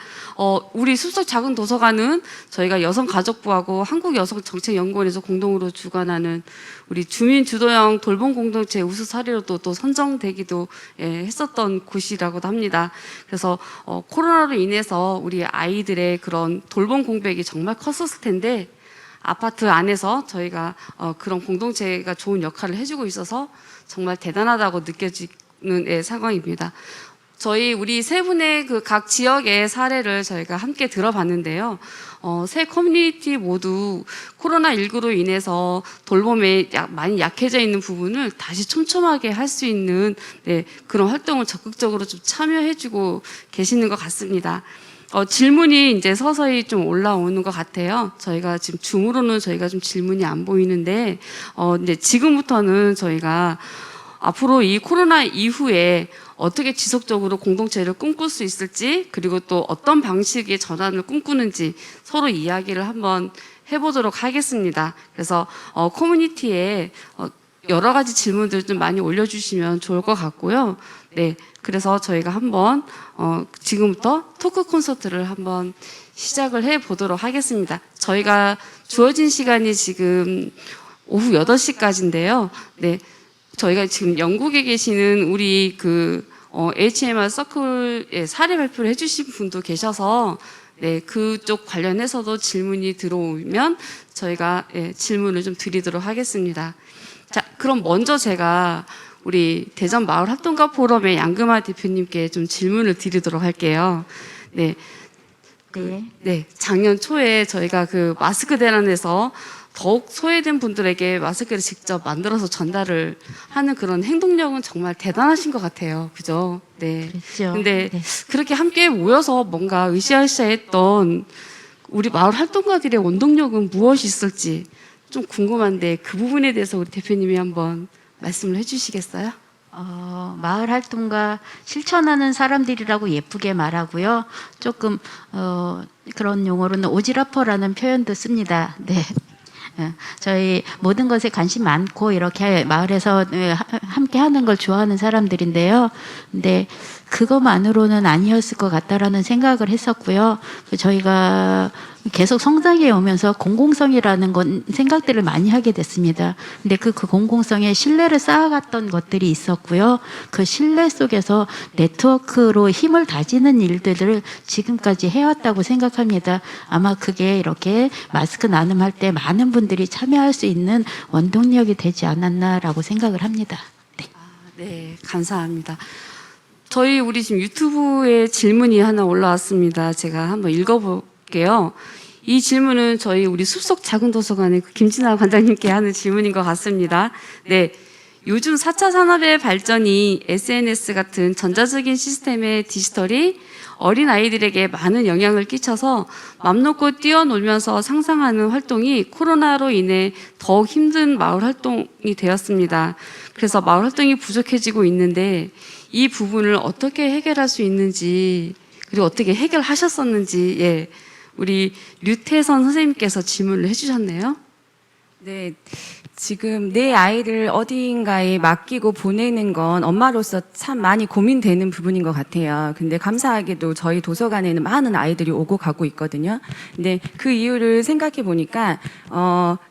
Speaker 2: 우리 숲속 작은 도서관은 저희가 여성가족부하고 한국여성정책연구원에서 공동으로 주관하는 우리 주민 주도형 돌봄 공동체 우수 사례로도 또 선정되기도 했었던 곳이라고도 합니다. 그래서 코로나로 인해서 우리 아이들의 그런 돌봄 공백이 정말 컸었을 텐데 아파트 안에서 저희가 그런 공동체가 좋은 역할을 해주고 있어서 정말 대단하다고 느껴지는 상황입니다. 우리 세 분의 그 각 지역의 사례를 저희가 함께 들어봤는데요. 세 커뮤니티 모두 코로나19로 인해서 돌봄에 많이 약해져 있는 부분을 다시 촘촘하게 할 수 있는 그런 활동을 적극적으로 좀 참여해주고 계시는 것 같습니다. 질문이 이제 서서히 좀 올라오는 것 같아요. 저희가 지금 줌으로는 저희가 좀 질문이 안 보이는데, 이제 지금부터는 저희가 앞으로 이 코로나 이후에 어떻게 지속적으로 공동체를 꿈꿀 수 있을지, 그리고 또 어떤 방식의 전환을 꿈꾸는지 서로 이야기를 한번 해보도록 하겠습니다. 그래서 커뮤니티에 여러 가지 질문들 좀 많이 올려주시면 좋을 것 같고요. 네, 그래서 저희가 한번 지금부터 토크 콘서트를 한번 시작을 해보도록 하겠습니다. 저희가 주어진 시간이 지금 오후 8시까지인데요. 네, 저희가 지금 영국에 계시는 우리 HMR 서클에 사례 발표를 해주신 분도 계셔서 네, 그쪽 관련해서도 질문이 들어오면 저희가 질문을 좀 드리도록 하겠습니다. 자, 그럼 먼저 제가 우리 대전 마을 활동가 포럼의 양금아 대표님께 좀 질문을 드리도록 할게요. 네. 네, 작년 초에 저희가 마스크 대란에서 더욱 소외된 분들에게 마스크를 직접 만들어서 전달을 하는 그런 행동력은 정말 대단하신 것 같아요. 그죠? 네.
Speaker 3: 그렇죠.
Speaker 2: 근데
Speaker 3: 네.
Speaker 2: 그렇게 함께 모여서 뭔가 으쌰으쌰했던 우리 마을 활동가들의 원동력은 무엇이 있을지 좀 궁금한데 그 부분에 대해서 우리 대표님이 한번 말씀을 해주시겠어요?
Speaker 3: 마을 활동가 실천하는 사람들이라고 예쁘게 말하고요. 조금 그런 용어로는 오지라퍼라는 표현도 씁니다. 네. 저희 모든 것에 관심 많고 이렇게 마을에서 함께 하는 걸 좋아하는 사람들인데요. 근데 그것만으로는 아니었을 것 같다라는 생각을 했었고요. 저희가 계속 성장해 오면서 공공성이라는 건 생각들을 많이 하게 됐습니다. 근데 그 공공성에 신뢰를 쌓아갔던 것들이 있었고요. 그 신뢰 속에서 네트워크로 힘을 다지는 일들을 지금까지 해왔다고 생각합니다. 아마 그게 이렇게 마스크 나눔할 때 많은 분들이 참여할 수 있는 원동력이 되지 않았나라고 생각을 합니다. 네.
Speaker 2: 네, 감사합니다. 우리 지금 유튜브에 질문이 하나 올라왔습니다. 제가 한번 읽어볼게요. 이 질문은 우리 숲속 작은 도서관의 김진아 관장님께 하는 질문인 것 같습니다. 네. 요즘 4차 산업의 발전이 SNS 같은 전자적인 시스템의 디지털이 어린 아이들에게 많은 영향을 끼쳐서 맘 놓고 뛰어놀면서 상상하는 활동이 코로나로 인해 더욱 힘든 마을 활동이 되었습니다. 그래서 마을 활동이 부족해지고 있는데 이 부분을 어떻게 해결할 수 있는지, 그리고 어떻게 해결하셨었는지, 우리 류태선 선생님께서 질문을 해주셨네요.
Speaker 6: 네, 지금 내 아이를 어디인가에 맡기고 보내는 건 엄마로서 참 많이 고민되는 부분인 것 같아요. 근데 감사하게도 저희 도서관에는 많은 아이들이 오고 가고 있거든요. 근데 그 이유를 생각해 보니까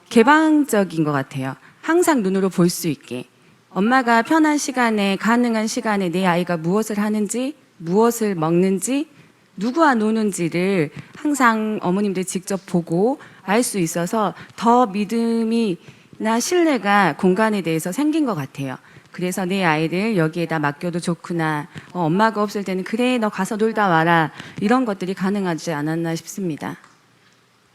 Speaker 6: 개방적인 것 같아요. 항상 눈으로 볼 수 있게. 엄마가 편한 시간에, 가능한 시간에 내 아이가 무엇을 하는지, 무엇을 먹는지, 누구와 노는지를 항상 어머님들 직접 보고 알 수 있어서 더 믿음이나 신뢰가 공간에 대해서 생긴 것 같아요. 그래서 내 아이를 여기에다 맡겨도 좋구나. 엄마가 없을 때는 그래, 너 가서 놀다 와라. 이런 것들이 가능하지 않았나 싶습니다.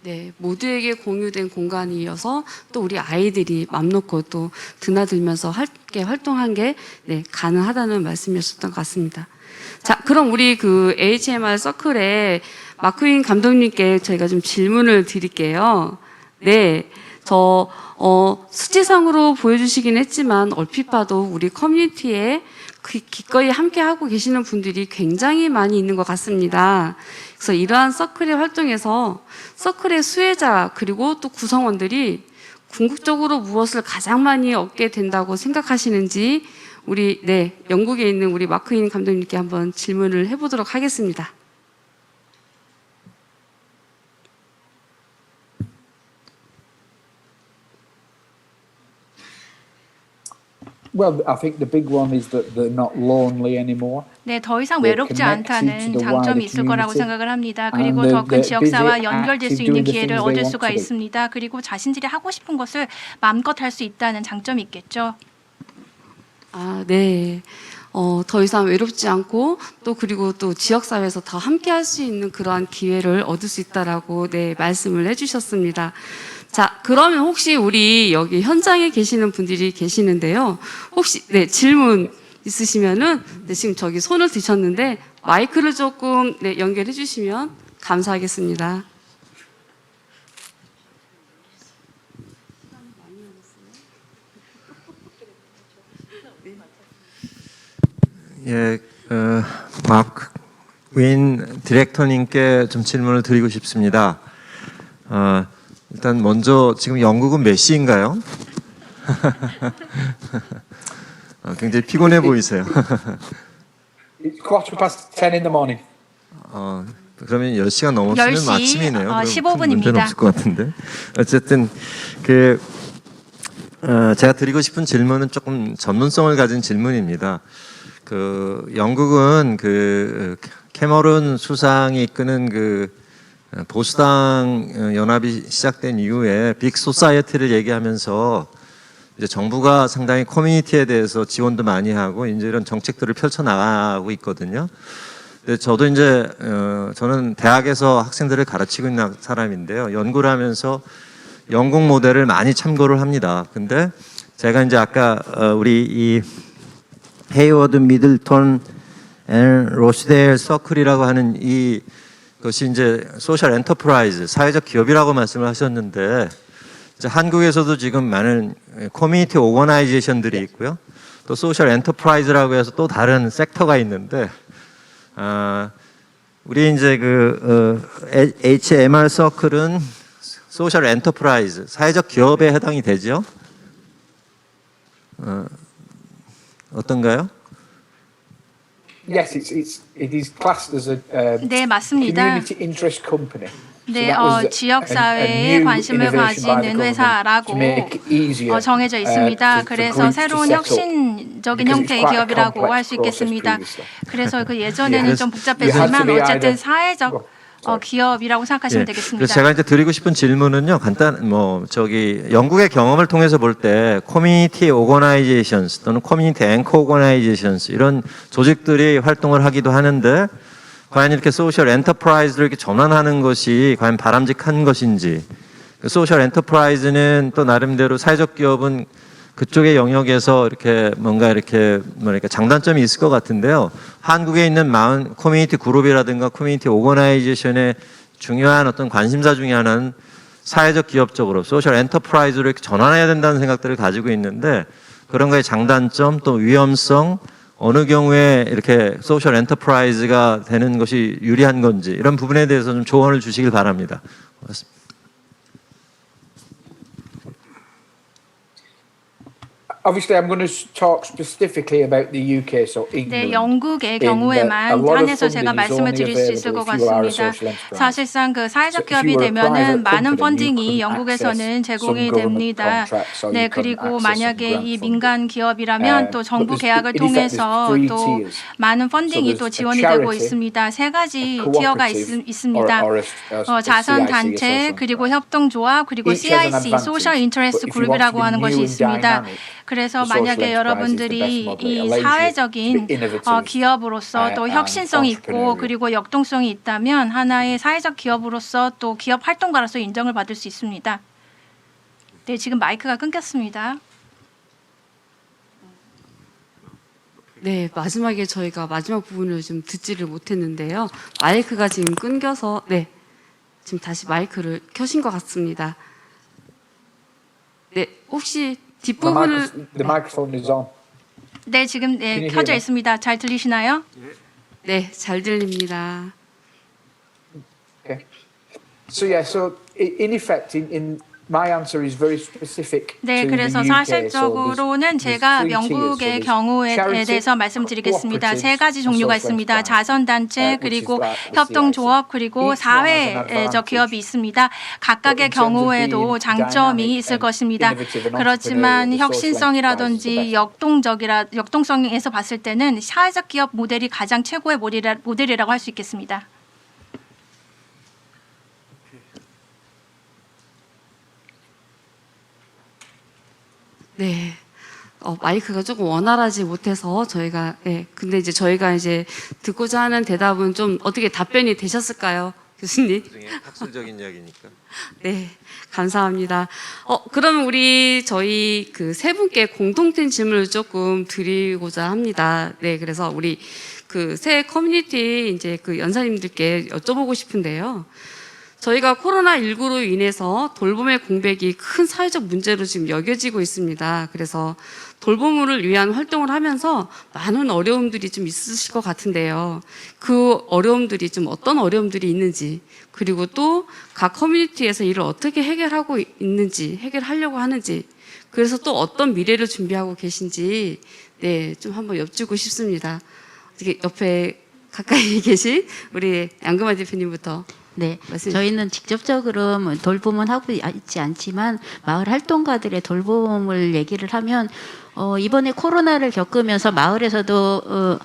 Speaker 2: 네, 모두에게 공유된 공간이어서 또 우리 아이들이 맘 놓고 또 드나들면서 함께 활동한 게 가능하다는 말씀이었던 것 같습니다. 자, 그럼 우리 HMR 서클의 마크윈 감독님께 저희가 좀 질문을 드릴게요. 네, 수치상으로 보여주시긴 했지만 얼핏 봐도 우리 커뮤니티에 기꺼이 함께 하고 계시는 분들이 굉장히 많이 있는 것 같습니다. 그래서 이러한 서클의 활동에서 서클의 수혜자 그리고 또 구성원들이 궁극적으로 무엇을 가장 많이 얻게 된다고 생각하시는지 우리 영국에 있는 우리 마크인 감독님께 한번 질문을 해보도록 하겠습니다.
Speaker 4: Well, I think the big one is that they're not lonely anymore.
Speaker 5: 네, 더 이상
Speaker 4: They're
Speaker 5: 외롭지
Speaker 4: connected
Speaker 5: 않다는
Speaker 4: to the
Speaker 5: 장점이
Speaker 4: wider
Speaker 5: 있을 거라고
Speaker 4: community.
Speaker 5: 생각을 합니다.
Speaker 4: And
Speaker 5: 그리고
Speaker 4: they're
Speaker 5: 더 큰 지역사와
Speaker 4: busy,
Speaker 5: 연결될 수
Speaker 4: active,
Speaker 5: 있는
Speaker 4: doing the
Speaker 5: 기회를
Speaker 4: things they
Speaker 5: 얻을
Speaker 4: want
Speaker 5: 수가
Speaker 4: to do.
Speaker 5: 있습니다. 그리고 자신들이 하고 싶은 것을 마음껏 할 수 있다는 장점이 있겠죠.
Speaker 2: 아, 네. 더 이상 외롭지 않고 그리고 또 지역사회에서 더 함께 할 수 있는 그러한 기회를 얻을 수 있다라고 말씀을 해주셨습니다. 자, 그러면 혹시 우리 여기 현장에 계시는 분들이 계시는데요. 혹시 질문 있으시면은 지금 저기 손을 드셨는데 마이크를 조금 네, 연결해 주시면 감사하겠습니다.
Speaker 7: 예, 마크 윈 디렉터님께 좀 질문을 드리고 싶습니다. 일단 먼저 지금 영국은 몇 시인가요? 굉장히 피곤해 보이세요.
Speaker 4: It's 10:15 in the morning.
Speaker 7: 그러면 10시가 넘었으면
Speaker 5: 10시,
Speaker 7: 아침이네요. 그럼
Speaker 5: 15
Speaker 7: 큰 문제는
Speaker 5: 분입니다.
Speaker 7: 없을 것 같은데. 어쨌든 제가 드리고 싶은 질문은 조금 전문성을 가진 질문입니다. 영국은 캐머런 수상이 이끄는 보수당 연합이 시작된 이후에 빅 소사이어티를 얘기하면서 이제 정부가 상당히 커뮤니티에 대해서 지원도 많이 하고 이제 이런 정책들을 펼쳐 나가고 있거든요. 근데 저도 이제 저는 대학에서 학생들을 가르치고 있는 사람인데요. 연구를 하면서 영국 모델을 많이 참고를 합니다. 근데 제가 이제 아까 우리 이 헤이워드 미들턴 앤 로시데일 서클이라고 하는 이것이 이제 소셜 엔터프라이즈, 사회적 기업이라고 말씀을 하셨는데 이제 한국에서도 지금 많은 커뮤니티 오거나이제이션들이 있고요. 또 소셜 엔터프라이즈라고 해서 또 다른 섹터가 있는데 우리 이제 HMR 서클은 소셜 엔터프라이즈, 사회적 기업에 해당이 되죠. 어떤가요?
Speaker 4: Yes, it is classed as a
Speaker 5: 네, 맞습니다.
Speaker 4: community interest company. So
Speaker 5: 네,
Speaker 4: that was
Speaker 5: 지역
Speaker 4: a
Speaker 5: 사회에
Speaker 4: new
Speaker 5: 관심을
Speaker 4: innovation by the
Speaker 5: 가지는
Speaker 4: government
Speaker 5: 회사라고
Speaker 4: to make it easier,
Speaker 5: 정해져 있습니다.
Speaker 4: for
Speaker 5: 그래서
Speaker 4: groups to
Speaker 5: 새로운
Speaker 4: set up.
Speaker 5: 혁신적인
Speaker 4: Because it's
Speaker 5: 형태의
Speaker 4: quite a
Speaker 5: 기업이라고
Speaker 4: complex
Speaker 5: 할 수 있겠습니다.
Speaker 4: process previously.
Speaker 5: 그래서 예전에는
Speaker 7: Yes.
Speaker 5: 좀
Speaker 4: You had to
Speaker 5: 복잡했지만
Speaker 4: be
Speaker 5: 어쨌든
Speaker 4: either-
Speaker 5: 사회적 기업이라고 생각하시면
Speaker 7: 그래서
Speaker 5: 되겠습니다.
Speaker 7: 제가 이제 드리고 싶은 질문은요, 영국의 경험을 통해서 볼 때 커뮤니티 오거나이제이션스 또는 커뮤니티 앵커 오거나이제이션스 이런 조직들이 활동을 하기도 하는데 과연 이렇게 소셜 엔터프라이즈를 이렇게 전환하는 것이 과연 바람직한 것인지, 소셜 엔터프라이즈는 또 나름대로 사회적 기업은 그쪽의 영역에서 이렇게 뭔가 장단점이 있을 것 같은데요. 한국에 있는 커뮤니티 그룹이라든가 커뮤니티 오거나이제이션의 중요한 어떤 관심사 중에 하나는 사회적 기업적으로 소셜 엔터프라이즈로 이렇게 전환해야 된다는 생각들을 가지고 있는데 그런 거의 장단점 또 위험성 어느 경우에 이렇게 소셜 엔터프라이즈가 되는 것이 유리한 건지 이런 부분에 대해서 좀 조언을 주시길 바랍니다. 고맙습니다.
Speaker 4: Obviously, I'm going to talk specifically about the UK, so
Speaker 5: 네,
Speaker 4: England.
Speaker 5: 영국의
Speaker 4: in that a
Speaker 5: 경우에만
Speaker 4: lot of
Speaker 5: 한해서 제가
Speaker 4: funding is
Speaker 5: 말씀을
Speaker 4: only
Speaker 5: 드릴 수 있을
Speaker 4: available
Speaker 5: 것
Speaker 4: if you are a
Speaker 5: 같습니다.
Speaker 4: social enterprise.
Speaker 5: 사실상 그 사회적
Speaker 4: So if
Speaker 5: 기업이
Speaker 4: you were a
Speaker 5: 되면은
Speaker 4: private
Speaker 5: 많은
Speaker 4: company, you
Speaker 5: 펀딩이
Speaker 4: couldn't
Speaker 5: 영국에서는
Speaker 4: access
Speaker 5: 제공이
Speaker 4: some government
Speaker 5: 됩니다.
Speaker 4: contracts, or
Speaker 5: 네,
Speaker 4: you couldn't
Speaker 5: 그리고
Speaker 4: access some
Speaker 5: 만약에
Speaker 4: grant
Speaker 5: 이
Speaker 4: funding.
Speaker 5: 민간 기업이라면 또 정부
Speaker 4: but
Speaker 5: 계약을
Speaker 4: in effect,
Speaker 5: 통해서
Speaker 4: there's three
Speaker 5: 또
Speaker 4: tiers.
Speaker 5: 많은 펀딩이
Speaker 4: So
Speaker 5: 또
Speaker 4: there's a
Speaker 5: 지원이 되고
Speaker 4: charity,
Speaker 5: 있습니다. 세 가지
Speaker 4: a
Speaker 5: 티어가
Speaker 4: cooperative,
Speaker 5: 있습니다.
Speaker 4: or a
Speaker 5: 자선
Speaker 4: CIC, a
Speaker 5: 단체
Speaker 4: social
Speaker 5: 그리고
Speaker 4: enterprise.
Speaker 5: 협동조합 그리고
Speaker 4: Each has an
Speaker 5: CIC
Speaker 4: advantage,
Speaker 5: 소셜 인터레스트
Speaker 4: but if you want to
Speaker 5: 그룹이라고
Speaker 4: be
Speaker 5: 하는 것이
Speaker 4: new and
Speaker 5: 있습니다.
Speaker 4: dynamic,
Speaker 5: 그래서
Speaker 4: the social
Speaker 5: 만약에
Speaker 4: enterprise is the best
Speaker 5: 여러분들이
Speaker 4: model. It
Speaker 5: 이
Speaker 4: allows you to
Speaker 5: 사회적인
Speaker 4: be innovative,
Speaker 5: 기업으로서 또
Speaker 4: and
Speaker 5: 혁신성이 있고
Speaker 4: entrepreneurial.
Speaker 5: 그리고 역동성이 있다면 하나의 사회적 기업으로서 또 기업 활동가로서 인정을 받을 수 있습니다. 네, 지금 마이크가 끊겼습니다.
Speaker 2: 네, 마지막에 저희가 마지막 부분을 좀 듣지를 못했는데요. 마이크가 지금 끊겨서 네, 지금 다시 마이크를 켜신 것 같습니다. 네, 혹시 뒷부분을
Speaker 4: The microphone is on.
Speaker 5: 네, 지금
Speaker 4: Can you hear
Speaker 5: 켜져
Speaker 4: me?
Speaker 5: 있습니다. 잘 들리시나요?
Speaker 2: 네, 잘 들립니다.
Speaker 4: Okay. So yeah, so in effect, in my answer is very specific
Speaker 5: 네,
Speaker 4: to
Speaker 5: 그래서
Speaker 4: the UK.
Speaker 5: 사실적으로는
Speaker 4: So there's
Speaker 5: 제가
Speaker 4: three tiers. So
Speaker 5: 영국의
Speaker 4: there's
Speaker 5: 경우에
Speaker 4: charity,
Speaker 5: 대해서 말씀드리겠습니다. 세 가지
Speaker 4: cooperatives,
Speaker 5: 종류가
Speaker 4: and social
Speaker 5: 있습니다.
Speaker 4: enterprise.
Speaker 5: 자선단체
Speaker 4: which is
Speaker 5: 그리고
Speaker 4: like the
Speaker 5: 협동조합
Speaker 4: CIC.
Speaker 5: 그리고
Speaker 4: Each one has an
Speaker 5: 사회적
Speaker 4: advantage.
Speaker 5: 기업이 있습니다. 각각의
Speaker 4: in terms of
Speaker 5: 경우에도
Speaker 4: being
Speaker 5: 장점이
Speaker 4: dynamic
Speaker 5: 있을
Speaker 4: and
Speaker 5: 것입니다.
Speaker 4: innovative and
Speaker 5: 그렇지만
Speaker 4: entrepreneurial, the social
Speaker 5: 혁신성이라든지
Speaker 4: enterprise is
Speaker 5: 역동성에서 봤을 때는 사회적 기업 모델이 가장 최고의 모델이라고 할 수 있겠습니다.
Speaker 2: 네. 마이크가 조금 원활하지 못해서 저희가 근데 이제 저희가 이제 듣고자 하는 대답은 좀 어떻게 답변이 되셨을까요? 교수님.
Speaker 7: 나중에 학술적인 이야기니까.
Speaker 2: 네, 감사합니다. 그러면 저희 그 세 분께 공통된 질문을 조금 드리고자 합니다. 네, 그래서 우리 그 새 커뮤니티 이제 그 연사님들께 여쭤보고 싶은데요. 저희가 코로나19로 인해서 돌봄의 공백이 큰 사회적 문제로 지금 여겨지고 있습니다. 그래서 돌봄을 위한 활동을 하면서 많은 어려움들이 좀 있으실 것 같은데요. 그 어려움들이 좀 어떤 어려움들이 있는지, 그리고 또 각 커뮤니티에서 이를 어떻게 해결하고 있는지, 해결하려고 하는지, 그래서 또 어떤 미래를 준비하고 계신지, 네, 좀 한번 여쭙고 싶습니다. 어떻게 옆에 가까이 계신 우리 양금아 대표님부터.
Speaker 3: 네,
Speaker 2: 말씀
Speaker 3: 저희는 직접적으로 뭐 돌봄은 하고 있지 않지만 마을 활동가들의 돌봄을 얘기를 하면 이번에 코로나를 겪으면서 마을에서도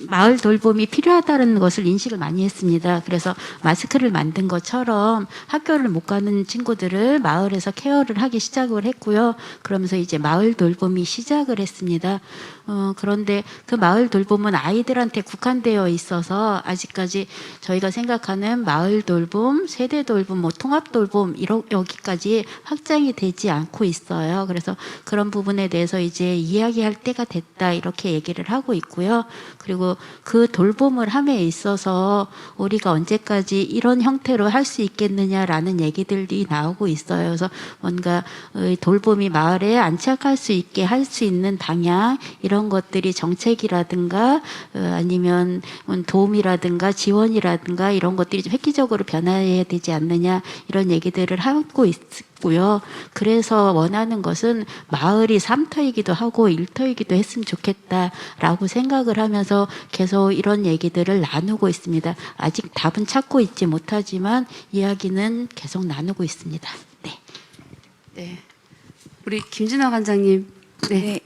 Speaker 3: 마을 돌봄이 필요하다는 것을 인식을 많이 했습니다. 그래서 마스크를 만든 것처럼 학교를 못 가는 친구들을 마을에서 케어를 하기 시작을 했고요. 그러면서 이제 마을 돌봄이 시작을 했습니다. 그런데 그 마을 돌봄은 아이들한테 국한되어 있어서 아직까지 저희가 생각하는 마을 돌봄, 세대 돌봄, 뭐 통합 돌봄 여기까지 확장이 되지 않고 있어요. 그래서 그런 부분에 대해서 이제 이야기할 때가 됐다 이렇게 얘기를 하고 있고요. 그리고 그 돌봄을 함에 있어서 우리가 언제까지 이런 형태로 할 수 있겠느냐라는 얘기들이 나오고 있어요. 그래서 뭔가 돌봄이 마을에 안착할 수 있게 할 수 있는 방향 이런 것들이 정책이라든가 아니면 도움이라든가 지원이라든가 이런 것들이 좀 획기적으로 변화해야 되지 않느냐 이런 얘기들을 하고 있고요. 그래서 원하는 것은 마을이 3터이기도 하고 1터이기도 했으면 좋겠다라고 생각을 하면서 계속 이런 얘기들을 나누고 있습니다. 아직 답은 찾고 있지 못하지만 이야기는 계속 나누고 있습니다. 네.
Speaker 2: 네, 우리 김진아 관장님. 네.
Speaker 6: 네.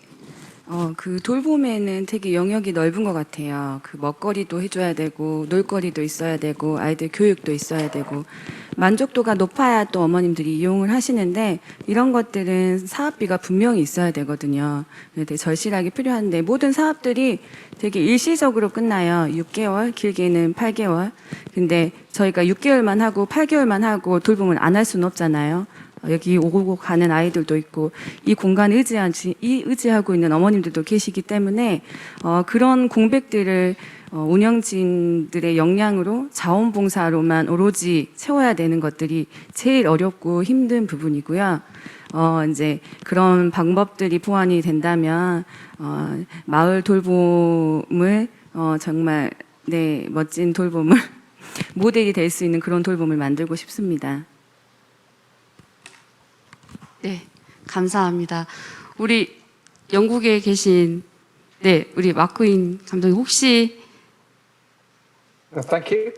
Speaker 6: 그 돌봄에는 되게 영역이 넓은 것 같아요. 그 먹거리도 해줘야 되고, 놀거리도 있어야 되고, 아이들 교육도 있어야 되고, 만족도가 높아야 또 어머님들이 이용을 하시는데, 이런 것들은 사업비가 분명히 있어야 되거든요. 되게 절실하게 필요한데, 모든 사업들이 되게 일시적으로 끝나요. 6개월, 길게는 8개월. 근데 저희가 6개월만 하고 8개월만 하고 돌봄을 안 할 수는 없잖아요. 여기 오고 가는 아이들도 있고 이 공간을 의지하고 있는 어머님들도 계시기 때문에 그런 공백들을 운영진들의 역량으로 자원봉사로만 오로지 채워야 되는 것들이 제일 어렵고 힘든 부분이고요. 이제 그런 방법들이 보완이 된다면 마을 돌봄을 정말 네 멋진 돌봄을 모델이 될 수 있는 그런 돌봄을 만들고 싶습니다.
Speaker 2: 네, 감사합니다. 우리 영국에 계신 우리 마크인 감독님 혹시
Speaker 4: Thank you.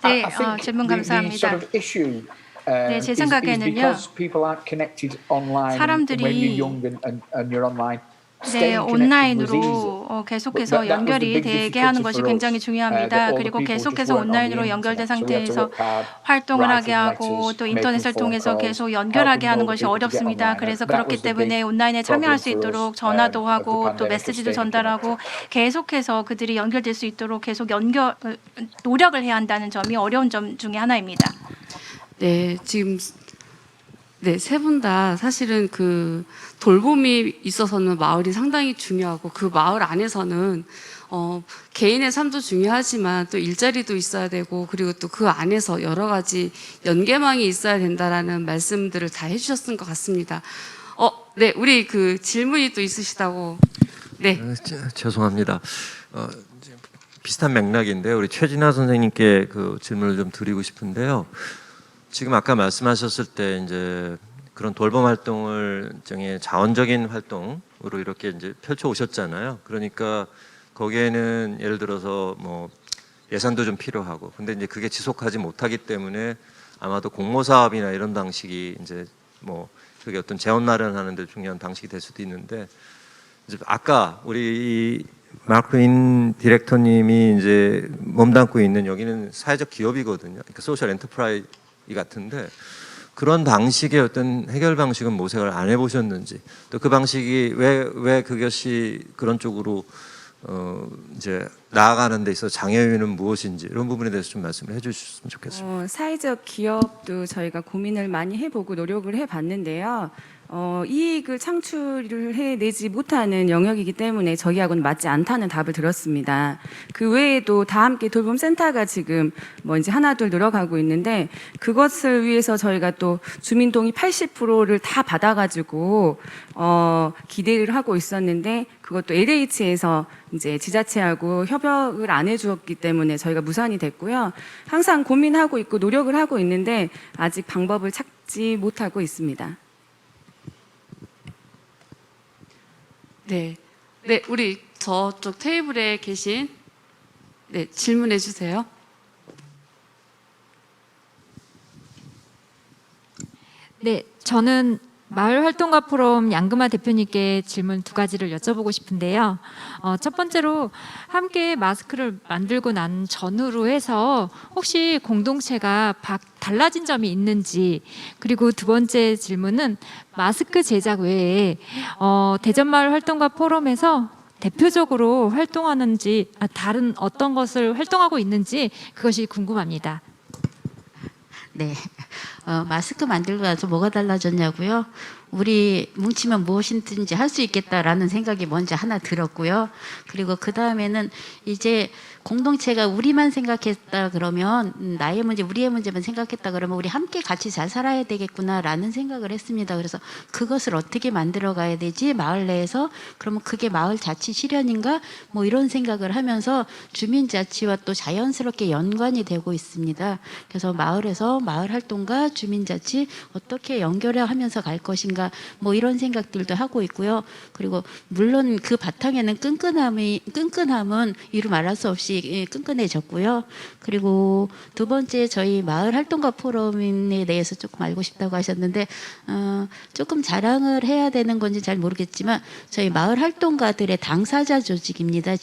Speaker 5: 네,
Speaker 4: I think
Speaker 5: 질문
Speaker 4: the
Speaker 5: 감사합니다.
Speaker 4: sort of issue
Speaker 5: 네, 제
Speaker 4: is
Speaker 5: 생각에는요.
Speaker 4: because people aren't connected online
Speaker 5: 사람들이
Speaker 4: when you're young and you're online.
Speaker 5: 네,
Speaker 4: Staying connected was easy.
Speaker 5: 온라인으로 계속해서
Speaker 4: But that was the
Speaker 5: 연결이
Speaker 4: big
Speaker 5: 되게
Speaker 4: difficulty
Speaker 5: 하는 것이
Speaker 4: for us,
Speaker 5: 굉장히
Speaker 4: that
Speaker 5: 중요합니다.
Speaker 4: all the
Speaker 5: 그리고
Speaker 4: people just
Speaker 5: 계속해서
Speaker 4: weren't on the
Speaker 5: 온라인으로 연결된
Speaker 4: internet. So we had to
Speaker 5: 상태에서
Speaker 4: work hard,
Speaker 5: 활동을 하게
Speaker 4: writing
Speaker 5: 하고
Speaker 4: letters,
Speaker 5: 또
Speaker 4: making
Speaker 5: 인터넷을
Speaker 4: phone
Speaker 5: 통해서
Speaker 4: calls,
Speaker 5: 계속 연결하게
Speaker 4: helping
Speaker 5: 하는
Speaker 4: all
Speaker 5: 것이
Speaker 4: the people to get
Speaker 5: 어렵습니다.
Speaker 4: online.
Speaker 5: 그래서
Speaker 4: That
Speaker 5: 그렇기
Speaker 4: was the
Speaker 5: 때문에
Speaker 4: big
Speaker 5: 온라인에 참여할 수
Speaker 4: problem for
Speaker 5: 있도록
Speaker 4: us,
Speaker 5: 전화도
Speaker 4: of the
Speaker 5: 하고 또
Speaker 4: pandemic, of
Speaker 5: 메시지도
Speaker 4: staying
Speaker 5: 전달하고 계속해서 그들이 연결될 수 있도록 계속 노력을 해야 한다는 점이 어려운 점 중에 하나입니다.
Speaker 2: 네, 지금 세 분 다 사실은 그 돌봄이 있어서는 마을이 상당히 중요하고 그 마을 안에서는 개인의 삶도 중요하지만 또 일자리도 있어야 되고 그리고 또 그 안에서 여러 가지 연계망이 있어야 된다라는 말씀들을 다 해주셨던 것 같습니다. 네, 우리 그 질문이 또 있으시다고. 네.
Speaker 7: 죄송합니다. 비슷한 맥락인데 우리 최진아 선생님께 그 질문을 좀 드리고 싶은데요. 지금 아까 말씀하셨을 때 이제 그런 돌봄 활동을 일종의 자원적인 활동으로 이렇게 이제 펼쳐 오셨잖아요. 그러니까 거기에는 예를 들어서 뭐 예산도 좀 필요하고, 근데 이제 그게 지속하지 못하기 때문에 아마도 공모 사업이나 이런 방식이 이제 뭐 그게 어떤 재원 마련하는 데 중요한 방식이 될 수도 있는데, 이제 아까 우리 마크인 디렉터님이 이제 몸담고 있는 여기는 사회적 기업이거든요. 그러니까 소셜 엔터프라이즈 같은데 그런 방식의 어떤 해결 방식은 모색을 안 해보셨는지, 또 그 방식이 왜 그것이 그런 쪽으로 이제 나아가는 데 있어서 장애 요인은 무엇인지 이런 부분에 대해서 좀 말씀을 해주셨으면 좋겠습니다.
Speaker 6: 사회적 기업도 저희가 고민을 많이 해보고 노력을 해봤는데요. 이익을 창출을 해내지 못하는 영역이기 때문에 저희하고는 맞지 않다는 답을 들었습니다. 그 외에도 다 함께 돌봄 센터가 지금 뭐 이제 하나둘 늘어가고 있는데 그것을 위해서 저희가 또 주민 동의 80%를 다 받아가지고 기대를 하고 있었는데 그것도 LH에서 이제 지자체하고 협약을 안 해주었기 때문에 저희가 무산이 됐고요. 항상 고민하고 있고 노력을 하고 있는데 아직 방법을 찾지 못하고 있습니다.
Speaker 2: 네. 네, 우리 저쪽 테이블에 계신 네, 질문해 주세요.
Speaker 8: 네, 저는 마을활동가 포럼 양금아 대표님께 질문 두 가지를 여쭤보고 싶은데요. 첫 번째로 함께 마스크를 만들고 난 전후로 해서 혹시 공동체가 달라진 점이 있는지, 그리고 두 번째 질문은 마스크 제작 외에 대전마을활동가 포럼에서 대표적으로 활동하는지, 다른 어떤 것을 활동하고 있는지 그것이 궁금합니다.
Speaker 3: 네. 마스크 만들고 나서 뭐가 달라졌냐고요? 우리 뭉치면 무엇이든지 할 수 있겠다라는 생각이 먼저 하나 들었고요. 그리고 그 다음에는 이제 공동체가 우리만 생각했다 그러면 나의 문제, 우리의 문제만 생각했다 그러면 우리 함께 같이 잘 살아야 되겠구나라는 생각을 했습니다. 그래서 그것을 어떻게 만들어 가야 되지? 마을 내에서 그러면 그게 마을 자치 실현인가? 뭐 이런 생각을 하면서 주민자치와 또 자연스럽게 연관이 되고 있습니다. 그래서 마을에서 마을 활동과 주민자치 어떻게 연결하면서 갈 것인가? 뭐 이런 생각들도 하고 있고요. 그리고 물론 그 바탕에는 끈끈함은 이루 말할 수 없이 끈끈해졌고요. 그리고 두 번째 저희 마을 활동가 포럼에 대해서 조금 알고 싶다고 하셨는데 조금 자랑을 해야 되는 건지 잘 모르겠지만 저희 마을 활동가들의 당사자 조직입니다.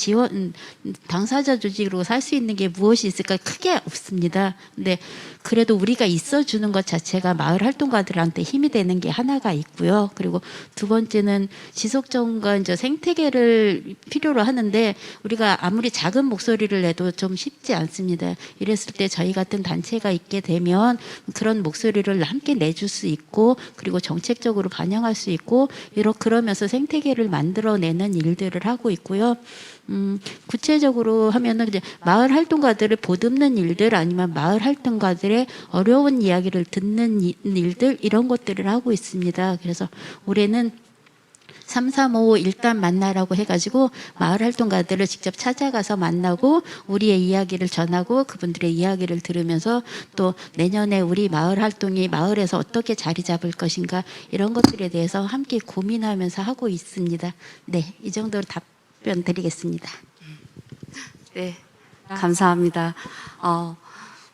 Speaker 3: 당사자 조직으로 살 수 있는 게 무엇이 있을까? 크게 없습니다. 근데 그래도 우리가 있어주는 것 자체가 마을 활동가들한테 힘이 되는 게 하나가 있고요. 그리고 두 번째는 지속정과 이제 생태계를 필요로 하는데 우리가 아무리 작은 목소리를 내도 좀 쉽지 않습니다. 이랬을 때 저희 같은 단체가 있게 되면 그런 목소리를 함께 내줄 수 있고 그리고 정책적으로 반영할 수 있고 그러면서 생태계를 만들어내는 일들을 하고 있고요. 구체적으로 하면은 이제 마을 활동가들을 보듬는 일들 아니면 마을 활동가들의 어려운 이야기를 듣는 일들 이런 것들을 하고 있습니다. 그래서 올해는 335 일단 만나라고 해가지고 마을 활동가들을 직접 찾아가서 만나고 우리의 이야기를 전하고 그분들의 이야기를 들으면서 또 내년에 우리 마을 활동이 마을에서 어떻게 자리 잡을 것인가 이런 것들에 대해서 함께 고민하면서 하고 있습니다. 네, 이 정도로 답변 드리겠습니다.
Speaker 2: 네, 감사합니다.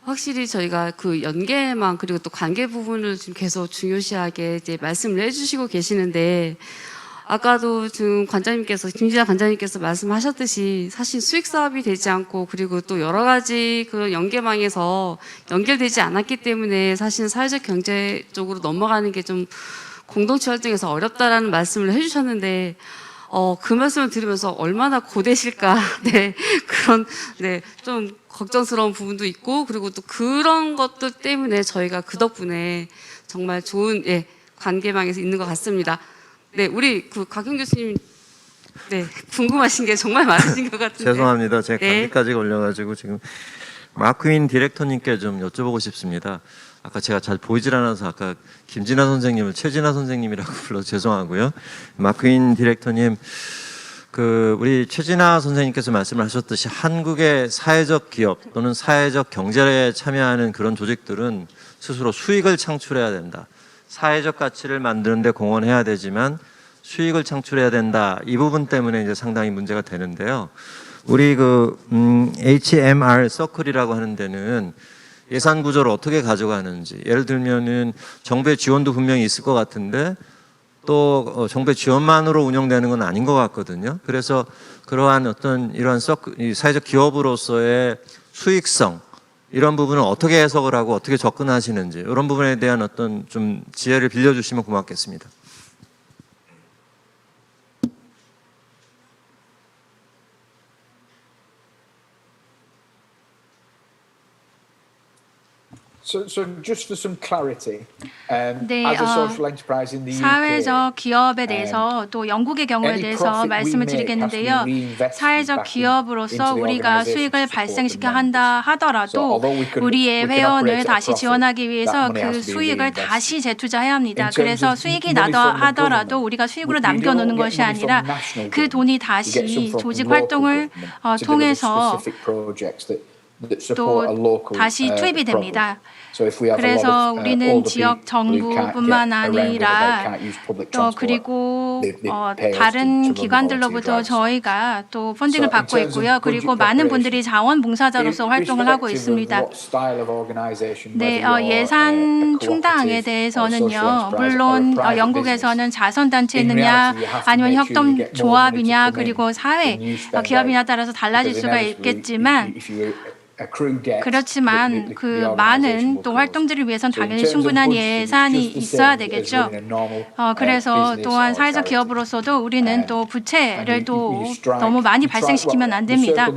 Speaker 2: 확실히 저희가 그 연계망 그리고 또 관계 부분을 지금 계속 중요시하게 이제 말씀을 해주시고 계시는데 아까도 지금 김지아 관장님께서 말씀하셨듯이 사실 수익 사업이 되지 않고 그리고 또 여러 가지 그런 연계망에서 연결되지 않았기 때문에 사실 사회적 경제 쪽으로 넘어가는 게 좀 공동체 활동에서 어렵다라는 말씀을 해주셨는데 그 말씀을 들으면서 얼마나 고되실까 네 그런 네 좀 걱정스러운 부분도 있고 그리고 또 그런 것들 때문에 저희가 그 덕분에 정말 좋은 관계망에서 있는 것 같습니다. 네, 우리 그 곽영 교수님, 네 궁금하신 게 정말 많으신 것 같은데.
Speaker 7: 죄송합니다. 제가
Speaker 2: 네.
Speaker 7: 감기까지 걸려가지고 지금 마크윈 디렉터님께 좀 여쭤보고 싶습니다. 아까 제가 잘 보이질 않아서 아까 김진아 선생님을 최진아 선생님이라고 불러서 죄송하고요. 마크윈 디렉터님, 우리 최진아 선생님께서 말씀을 하셨듯이 한국의 사회적 기업 또는 사회적 경제에 참여하는 그런 조직들은 스스로 수익을 창출해야 된다. 사회적 가치를 만드는 데 공헌해야 되지만 수익을 창출해야 된다. 이 부분 때문에 이제 상당히 문제가 되는데요. 우리 HMR 서클이라고 하는 데는 예산 구조를 어떻게 가져가는지, 예를 들면은 정부의 지원도 분명히 있을 것 같은데 또 정부의 지원만으로 운영되는 건 아닌 것 같거든요. 그래서 그러한 이러한 사회적 기업으로서의 수익성 이런 부분을 어떻게 해석을 하고 어떻게 접근하시는지 이런 부분에 대한 어떤 좀 지혜를 빌려주시면 고맙겠습니다.
Speaker 4: So just for some clarity,
Speaker 5: 네,
Speaker 4: as a social enterprise in the UK,
Speaker 5: 사회적 기업에 대해서 또 영국의 경우에 대해서 말씀을 드리겠는데요. 사회적 기업으로서 우리가 수익을 발생시켜 한다 하더라도 우리의 회원을 다시 지원하기 위해서 그 수익을 다시 재투자해야 합니다. 그래서 수익이 나다 하더라도 우리가 수익으로 남겨놓는 것이 아니라 그 돈이 다시 조직 활동을 통해서 또 다시 투입이 됩니다. 그래서 우리는 지역 정부뿐만 아니라 또 그리고 다른 기관들로부터 저희가 또 펀딩을 받고 있고요. 그리고 많은 분들이 자원봉사자로서 활동을 하고 있습니다. 네, 예산 충당에 대해서는요. 물론 영국에서는 자선단체느냐 아니면 협동조합이냐 그리고 사회 기업이냐 따라서 달라질 수가 있겠지만 그렇지만 그 많은 또 활동들을 위해선 당연히 충분한 예산이 있어야 되겠죠. 그래서 또한 사회적 기업으로서도 우리는 또 부채를 또 너무 많이 발생시키면 안 됩니다.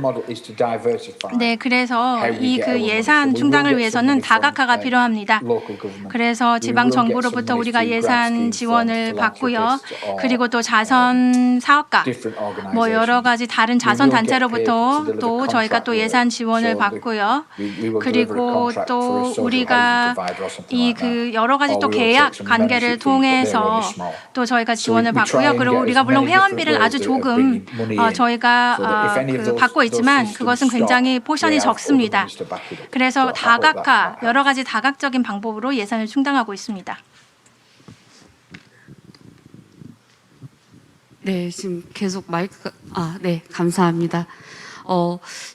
Speaker 5: 네, 그래서 이 그 예산 충당을 위해서는 다각화가 필요합니다. 그래서 지방 정부로부터 우리가 예산 지원을 받고요. 그리고 또 자선 사업가, 뭐 여러 가지 다른 자선 단체로부터 또 저희가 또 예산 지원을 받고요. 그리고 또 우리가 이 그 여러 가지 또 계약 관계를 통해서 또 저희가 지원을 받고요. 그리고 우리가 물론 회원비를 아주 조금 저희가 그 받고 있지만 그것은 굉장히 포션이 적습니다. 그래서 다각화 여러 가지 다각적인 방법으로 예산을 충당하고 있습니다.
Speaker 2: 네, 지금 계속 마이크가 네, 감사합니다.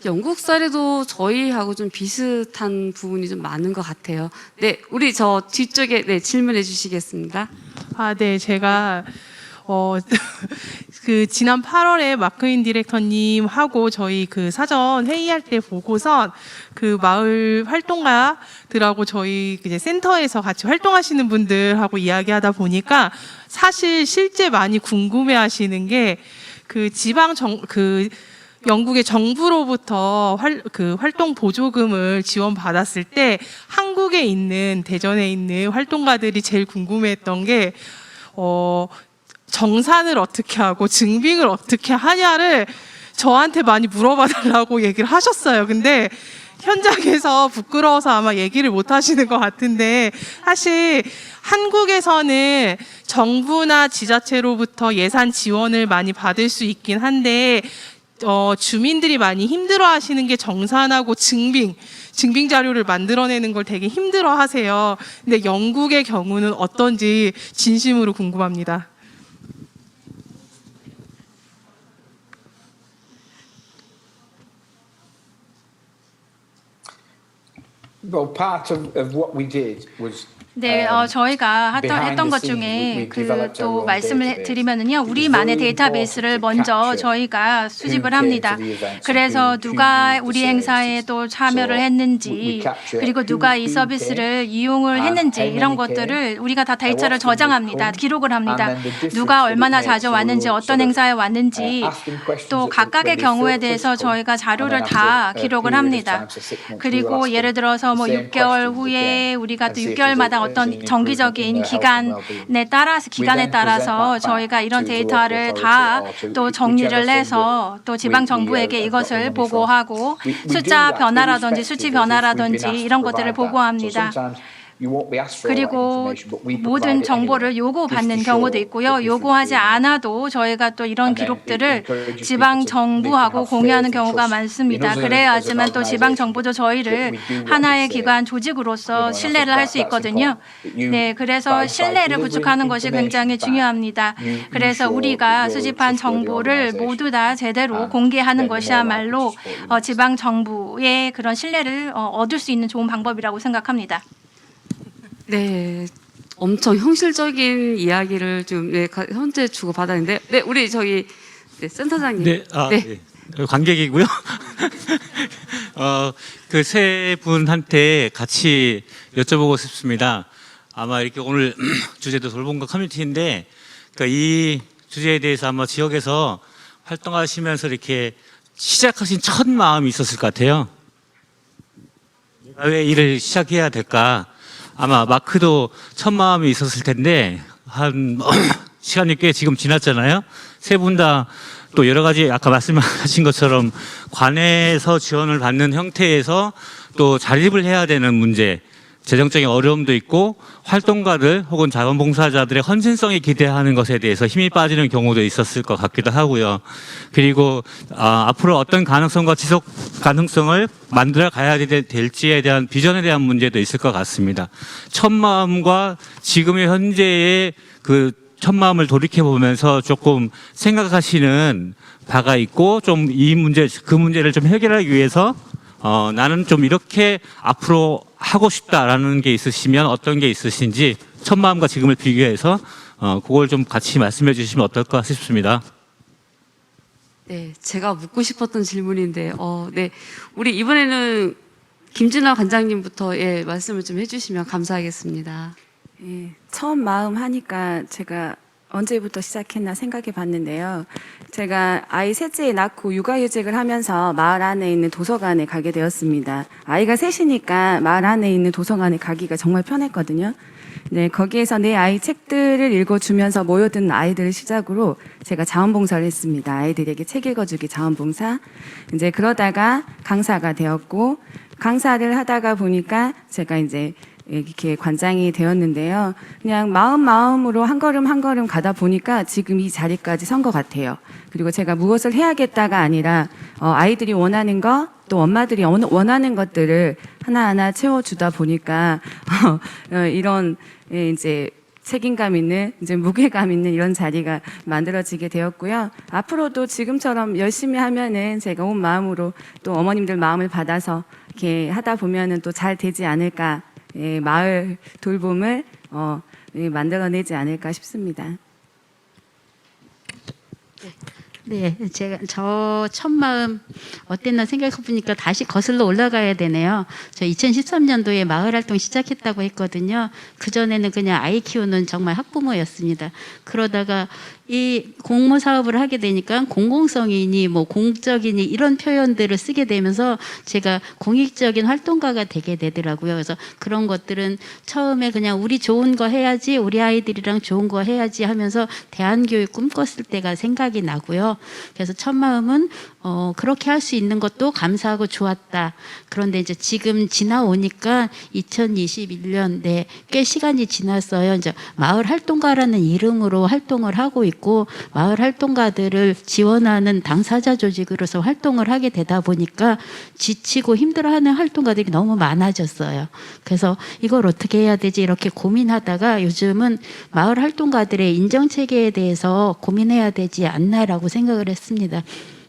Speaker 2: 영국 사례도 저희하고 좀 비슷한 부분이 좀 많은 것 같아요. 네, 우리 저 뒤쪽에 네, 질문해 주시겠습니다.
Speaker 9: 네, 제가 그 지난 8월에 마크인 디렉터님하고 저희 그 사전 회의할 때 보고선 그 마을 활동가들하고 저희 이제 센터에서 같이 활동하시는 분들하고 이야기하다 보니까 사실 실제 많이 궁금해하시는 게 그 영국의 정부로부터 활동 보조금을 지원받았을 때 한국에 있는 대전에 있는 활동가들이 제일 궁금해했던 게 정산을 어떻게 하고 증빙을 어떻게 하냐를 저한테 많이 물어봐 달라고 얘기를 하셨어요. 근데 현장에서 부끄러워서 아마 얘기를 못 하시는 것 같은데 사실 한국에서는 정부나 지자체로부터 예산 지원을 많이 받을 수 있긴 한데 주민들이 많이 힘들어하시는 게 정산하고 증빙 자료를 만들어내는 걸 되게 힘들어하세요. 근데 영국의 경우는 어떤지 진심으로 궁금합니다.
Speaker 4: Well, part of what we did was
Speaker 5: 네, 저희가 했던 것 중에 또 말씀을 드리면은요, 우리만의 데이터베이스를 먼저 저희가 수집을 합니다. 그래서 누가 우리 행사에 또 참여를 했는지, 그리고 누가 이 서비스를 이용을 했는지 이런 것들을 우리가 다 데이터를 저장합니다. 기록을 합니다. 누가 얼마나 자주 왔는지, 어떤 행사에 왔는지, 또 각각의 경우에 대해서 저희가 자료를 다 기록을 합니다. 그리고 예를 들어서 뭐 6개월 후에 우리가 또 6개월마다 어떤 정기적인 기간에 따라서 저희가 이런 데이터를 다 또 정리를 해서 또 지방 정부에게 이것을 보고하고 숫자 변화라든지 수치 변화라든지 이런 것들을 보고합니다. 그리고 모든 정보를 요구받는 경우도 있고요. 요구하지 않아도 저희가 또 이런 기록들을 지방 정부하고 공유하는 경우가 많습니다. 그래야지만 또 지방 정부도 저희를 하나의 기관 조직으로서 신뢰를 할 수 있거든요. 네, 그래서 신뢰를 구축하는 것이 굉장히 중요합니다. 그래서 우리가 수집한 정보를 모두 다 제대로 공개하는 것이야말로 지방 정부의 그런 신뢰를 얻을 수 있는 좋은 방법이라고 생각합니다.
Speaker 2: 네, 엄청 현실적인 이야기를 좀 현재 주고 받았는데, 네, 우리 저기 센터장님.
Speaker 10: 네, 네. 관객이고요. 그 세 분한테 같이 여쭤보고 싶습니다. 아마 이렇게 오늘 주제도 돌봄과 커뮤니티인데, 그러니까 이 주제에 대해서 아마 지역에서 활동하시면서 이렇게 시작하신 첫 마음이 있었을 것 같아요. 왜 일을 시작해야 될까? 아마 마크도 첫 마음이 있었을 텐데 한 시간이 꽤 지금 지났잖아요. 세 분 다 또 여러 가지 아까 말씀하신 것처럼 관에서 지원을 받는 형태에서 또 자립을 해야 되는 문제, 재정적인 어려움도 있고 활동가들 혹은 자원봉사자들의 헌신성에 기대하는 것에 대해서 힘이 빠지는 경우도 있었을 것 같기도 하고요. 그리고 앞으로 어떤 가능성과 지속 가능성을 만들어 가야 될지에 대한 비전에 대한 문제도 있을 것 같습니다. 첫 마음과 지금의 현재의 그 첫 마음을 돌이켜 보면서 조금 생각하시는 바가 있고 좀 이 문제 그 문제를 좀 해결하기 위해서 나는 좀 이렇게 앞으로 하고 싶다라는 게 있으시면 어떤 게 있으신지 첫 마음과 지금을 비교해서 그걸 좀 같이 말씀해 주시면 어떨까 싶습니다.
Speaker 2: 네, 제가 묻고 싶었던 질문인데, 네, 우리 이번에는 김진아 관장님부터 예, 말씀을 좀 해주시면 감사하겠습니다.
Speaker 6: 예, 처음 마음 하니까 제가 언제부터 시작했나 생각해 봤는데요. 제가 아이 셋째 낳고 육아휴직을 하면서 마을 안에 있는 도서관에 가게 되었습니다. 아이가 셋이니까 마을 안에 있는 도서관에 가기가 정말 편했거든요. 네, 거기에서 내 아이 책들을 읽어주면서 모여든 아이들을 시작으로 제가 자원봉사를 했습니다. 아이들에게 책 읽어주기 자원봉사. 이제 그러다가 강사가 되었고, 강사를 하다가 보니까 제가 이제 이렇게 관장이 되었는데요. 그냥 마음으로 한 걸음 한 걸음 가다 보니까 지금 이 자리까지 선 것 같아요. 그리고 제가 무엇을 해야겠다가 아니라 아이들이 원하는 것, 또 엄마들이 원하는 것들을 하나하나 채워주다 보니까 이런 이제 책임감 있는, 이제 무게감 있는 이런 자리가 만들어지게 되었고요. 앞으로도 지금처럼 열심히 하면은 제가 온 마음으로 또 어머님들 마음을 받아서 이렇게 하다 보면은 또 잘 되지 않을까. 예, 마을 돌봄을 만들어내지 않을까 싶습니다.
Speaker 3: 네, 제가 저 첫 마음 어땠나 생각해 보니까 다시 거슬러 올라가야 되네요. 저 2013년도에 마을 활동 시작했다고 했거든요. 그 전에는 그냥 아이 키우는 정말 학부모였습니다. 그러다가 이 공모 사업을 하게 되니까 공공성이니 뭐 공적이니 이런 표현들을 쓰게 되면서 제가 공익적인 활동가가 되게 되더라고요. 그래서 그런 것들은 처음에 그냥 우리 좋은 거 해야지, 우리 아이들이랑 좋은 거 해야지 하면서 대안교육 꿈꿨을 때가 생각이 나고요. 그래서 첫 마음은 그렇게 할 수 있는 것도 감사하고 좋았다. 그런데 이제 지금 지나오니까 2021년 꽤 시간이 지났어요. 이제 마을 활동가라는 이름으로 활동을 하고 있고 마을 활동가들을 지원하는 당사자 조직으로서 활동을 하게 되다 보니까 지치고 힘들어하는 활동가들이 너무 많아졌어요. 그래서 이걸 어떻게 해야 되지 이렇게 고민하다가 요즘은 마을 활동가들의 인정 체계에 대해서 고민해야 되지 않나라고 생각을 했습니다.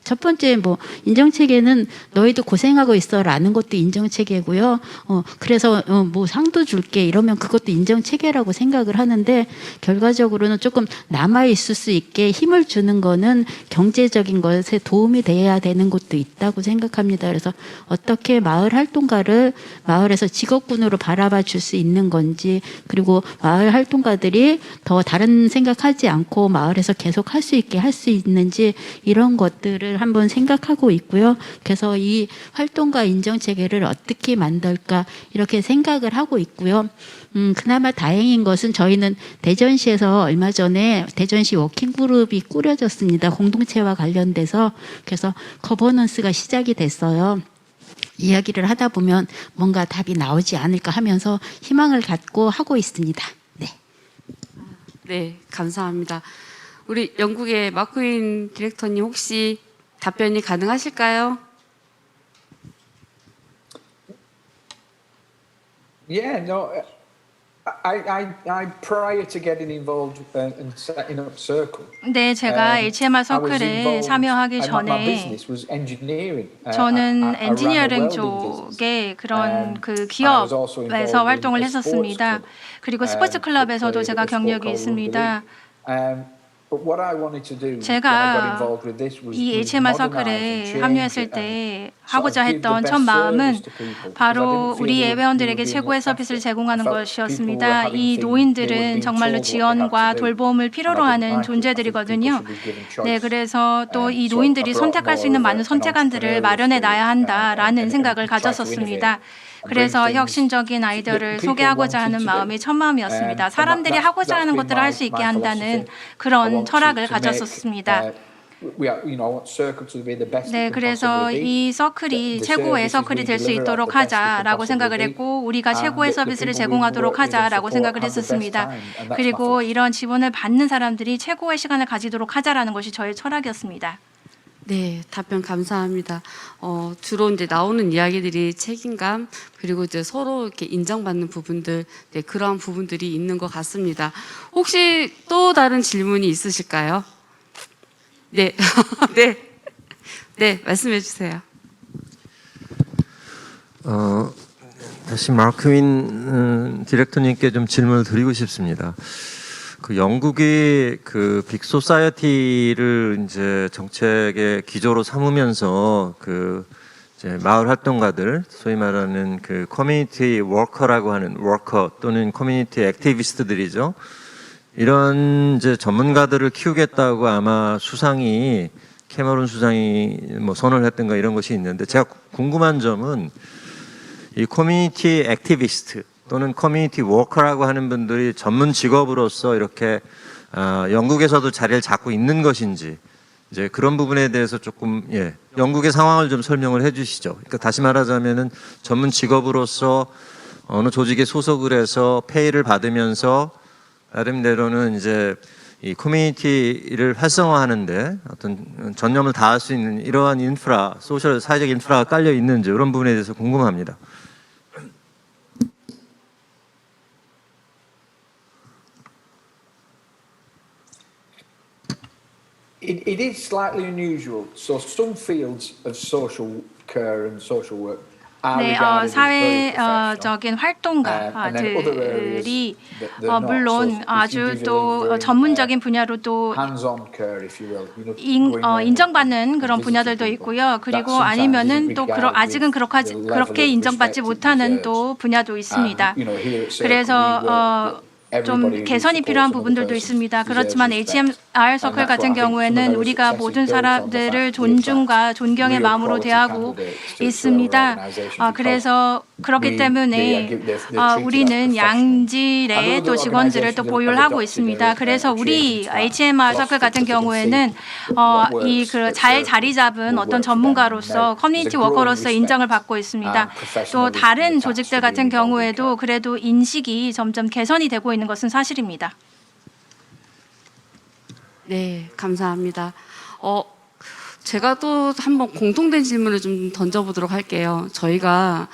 Speaker 3: 첫 번째 인정 체계는 너희도 고생하고 있어라는 것도 인정 체계고요. 그래서 뭐 상도 줄게 이러면 그것도 인정 체계라고 생각을 하는데 결과적으로는 조금 남아 있을 수 있게 힘을 주는 거는 경제적인 것에 도움이 돼야 되는 것도 있다고 생각합니다. 그래서 어떻게 마을 활동가를 마을에서 직업군으로 바라봐 줄 수 있는 건지 그리고 마을 활동가들이 더 다른 생각하지 않고 마을에서 계속 할 수 있게 할 수 있는지 이런 것들을 한번 생각하고 있고요. 그래서 이 활동가 인정 체계를 어떻게 만들까 이렇게 생각을 하고 있고요. 그나마 다행인 것은 저희는 대전시에서 얼마 전에 대전시 워킹그룹이 꾸려졌습니다. 공동체와 관련돼서. 그래서 거버넌스가 시작이 됐어요. 이야기를 하다 보면 뭔가 답이 나오지 않을까 하면서 희망을 갖고 하고 있습니다. 네.
Speaker 2: 네, 감사합니다. 우리 영국의 마크인 디렉터님 혹시 답변이 가능하실까요?
Speaker 4: Yeah, no, I prior to getting involved and setting up Circle.
Speaker 5: 네, 제가 HMR
Speaker 4: I was
Speaker 5: 서클에
Speaker 4: involved,
Speaker 5: 참여하기
Speaker 4: my
Speaker 5: 전에
Speaker 4: business was engineering.
Speaker 5: 저는
Speaker 4: I ran a
Speaker 5: 엔지니어링
Speaker 4: welding business.
Speaker 5: 쪽에 그런 그
Speaker 4: I was also
Speaker 5: 기업에서
Speaker 4: involved in
Speaker 5: 활동을
Speaker 4: a
Speaker 5: 했었습니다.
Speaker 4: sports club.
Speaker 5: 그리고 스포츠 클럽에서도 제가 경력이 있습니다.
Speaker 4: But what I wanted to do when I got
Speaker 5: 제가
Speaker 4: involved with this was
Speaker 5: 이 HMR
Speaker 4: modernize and
Speaker 5: 서클에
Speaker 4: change
Speaker 5: 합류했을
Speaker 4: it
Speaker 5: 때
Speaker 4: and
Speaker 5: 하고자
Speaker 4: sort of give the
Speaker 5: 했던
Speaker 4: best
Speaker 5: 첫 마음은
Speaker 4: service to people, because I
Speaker 5: 바로
Speaker 4: didn't feel
Speaker 5: 우리
Speaker 4: we were
Speaker 5: 예배원들에게
Speaker 4: being
Speaker 5: 최고의
Speaker 4: looked
Speaker 5: 서비스를
Speaker 4: after.
Speaker 5: 제공하는
Speaker 4: I felt people were
Speaker 5: 것이었습니다.
Speaker 4: having
Speaker 5: 이
Speaker 4: things, they were
Speaker 5: 노인들은
Speaker 4: being
Speaker 5: 정말로
Speaker 4: told what they had
Speaker 5: 지원과
Speaker 4: to do.
Speaker 5: 돌봄을 필요로
Speaker 4: And I
Speaker 5: 하는
Speaker 4: didn't like it. I think
Speaker 5: 존재들이거든요.
Speaker 4: people should be given choice.
Speaker 5: 네, 그래서 또 이
Speaker 4: So
Speaker 5: 노인들이
Speaker 4: I brought
Speaker 5: 선택할 수
Speaker 4: more
Speaker 5: 있는
Speaker 4: of
Speaker 5: 많은
Speaker 4: an
Speaker 5: 선택안들을
Speaker 4: entrepreneurial
Speaker 5: 마련해 놔야
Speaker 4: spirit,
Speaker 5: 한다라는
Speaker 4: and
Speaker 5: 생각을
Speaker 4: try to
Speaker 5: 가졌었습니다.
Speaker 4: innovate.
Speaker 5: 그래서 혁신적인 아이디어를 소개하고자 하는 마음이 첫 마음이었습니다. 사람들이 하고자 하는 것들을 할 수 있게 한다는 그런 철학을 가졌었습니다. 네, 그래서 이 서클이 최고의 서클이 될 수 있도록 하자라고 생각을 했고, 우리가 최고의 서비스를 제공하도록 하자라고 생각을 했었습니다. 그리고 이런 지원을 받는 사람들이 최고의 시간을 가지도록 하자라는 것이 저의 철학이었습니다.
Speaker 2: 네, 답변 감사합니다. 주로 이제 나오는 이야기들이 책임감 그리고 이제 서로 이렇게 인정받는 부분들, 네, 그러한 부분들이 있는 것 같습니다. 혹시 또 다른 질문이 있으실까요? 네, 네, 네, 말씀해 주세요.
Speaker 7: 다시 마크윈 디렉터님께 좀 질문을 드리고 싶습니다. 그 영국이 그 빅소사이어티를 이제 정책의 기조로 삼으면서 그 이제 마을 활동가들, 소위 말하는 그 커뮤니티 워커라고 하는 워커 또는 커뮤니티 액티비스트들이죠. 이런 이제 전문가들을 키우겠다고 아마 수상이 캐머런 수상이 뭐 선언을 했던가 이런 것이 있는데, 제가 궁금한 점은 이 커뮤니티 액티비스트 또는 커뮤니티 워커라고 하는 분들이 전문 직업으로서 이렇게 영국에서도 자리를 잡고 있는 것인지, 이제 그런 부분에 대해서 조금 영국의 상황을 좀 설명을 해주시죠. 그러니까 다시 말하자면은 전문 직업으로서 어느 조직에 소속을 해서 페이를 받으면서 나름대로는 이제 이 커뮤니티를 활성화하는데 어떤 전념을 다할 수 있는 이러한 인프라, 소셜 사회적 인프라가 깔려 있는지 이런 부분에 대해서 궁금합니다.
Speaker 4: It is slightly unusual. So some fields of social care and social work are
Speaker 5: 네,
Speaker 4: regarded as very professional.
Speaker 5: 사회적인
Speaker 4: And then other areas
Speaker 5: 활동가들이
Speaker 4: that they're not.
Speaker 5: 물론
Speaker 4: So if you
Speaker 5: 아주
Speaker 4: give a
Speaker 5: 또
Speaker 4: leader in,
Speaker 5: 전문적인 분야로 또
Speaker 4: hands-on care, if you will, you know, going around
Speaker 5: 인정받는 그런
Speaker 4: and
Speaker 5: 분야들도
Speaker 4: visiting
Speaker 5: 있고요.
Speaker 4: people.
Speaker 5: 그리고
Speaker 4: That sometimes
Speaker 5: 아니면은
Speaker 4: isn't
Speaker 5: 또
Speaker 4: regarded
Speaker 5: 아직은
Speaker 4: with the level
Speaker 5: 그렇게
Speaker 4: of
Speaker 5: 인정받지
Speaker 4: respect it
Speaker 5: 못하는
Speaker 4: deserves.
Speaker 5: 또 분야도 있습니다.
Speaker 4: And, you know, here at Circle,
Speaker 5: 그래서
Speaker 4: we work with
Speaker 5: 좀
Speaker 4: everybody who
Speaker 5: 개선이
Speaker 4: supports
Speaker 5: 필요한
Speaker 4: another
Speaker 5: 부분들도
Speaker 4: person
Speaker 5: 있습니다.
Speaker 4: deserves
Speaker 5: 그렇지만
Speaker 4: respect.
Speaker 5: HMR 서클
Speaker 4: And that's
Speaker 5: 같은
Speaker 4: what I think some
Speaker 5: 경우에는
Speaker 4: of our
Speaker 5: 우리가
Speaker 4: success
Speaker 5: 모든
Speaker 4: is built on the
Speaker 5: 사람들을
Speaker 4: fact
Speaker 5: 존중과
Speaker 4: that
Speaker 5: 존경의
Speaker 4: real
Speaker 5: 마음으로
Speaker 4: quality
Speaker 5: 대하고
Speaker 4: candidates to
Speaker 5: 있습니다.
Speaker 4: our organisation
Speaker 5: 그래서 그렇기
Speaker 4: we-
Speaker 5: 때문에
Speaker 4: they are treated
Speaker 5: 우리는
Speaker 4: as professional.
Speaker 5: 양질의
Speaker 4: And
Speaker 5: 또
Speaker 4: other
Speaker 5: 직원들을 또
Speaker 4: organisations
Speaker 5: 보유를
Speaker 4: have
Speaker 5: 하고
Speaker 4: adopted
Speaker 5: 있습니다.
Speaker 4: a
Speaker 5: 그래서
Speaker 4: change
Speaker 5: 우리
Speaker 4: to that
Speaker 5: HMR 서클 같은
Speaker 4: philosophy to
Speaker 5: 경우에는
Speaker 4: see what works
Speaker 5: 잘
Speaker 4: at
Speaker 5: 자리 잡은
Speaker 4: will
Speaker 5: 어떤
Speaker 4: work for them.
Speaker 5: 전문가로서
Speaker 4: Now,
Speaker 5: 커뮤니티
Speaker 4: there's a growing
Speaker 5: 워커로서
Speaker 4: respect
Speaker 5: 인정을 받고 있습니다.
Speaker 4: and
Speaker 5: 또
Speaker 4: professionalism
Speaker 5: 다른
Speaker 4: attached
Speaker 5: 조직들
Speaker 4: to
Speaker 5: 같은
Speaker 4: being involved in
Speaker 5: 경우에도
Speaker 4: care.
Speaker 5: 그래도 인식이 점점 개선이 되고 있는 것은 사실입니다.
Speaker 2: 네, 감사합니다. 제가 또 한번 공통된 질문을 좀 던져보도록 할게요. 저희가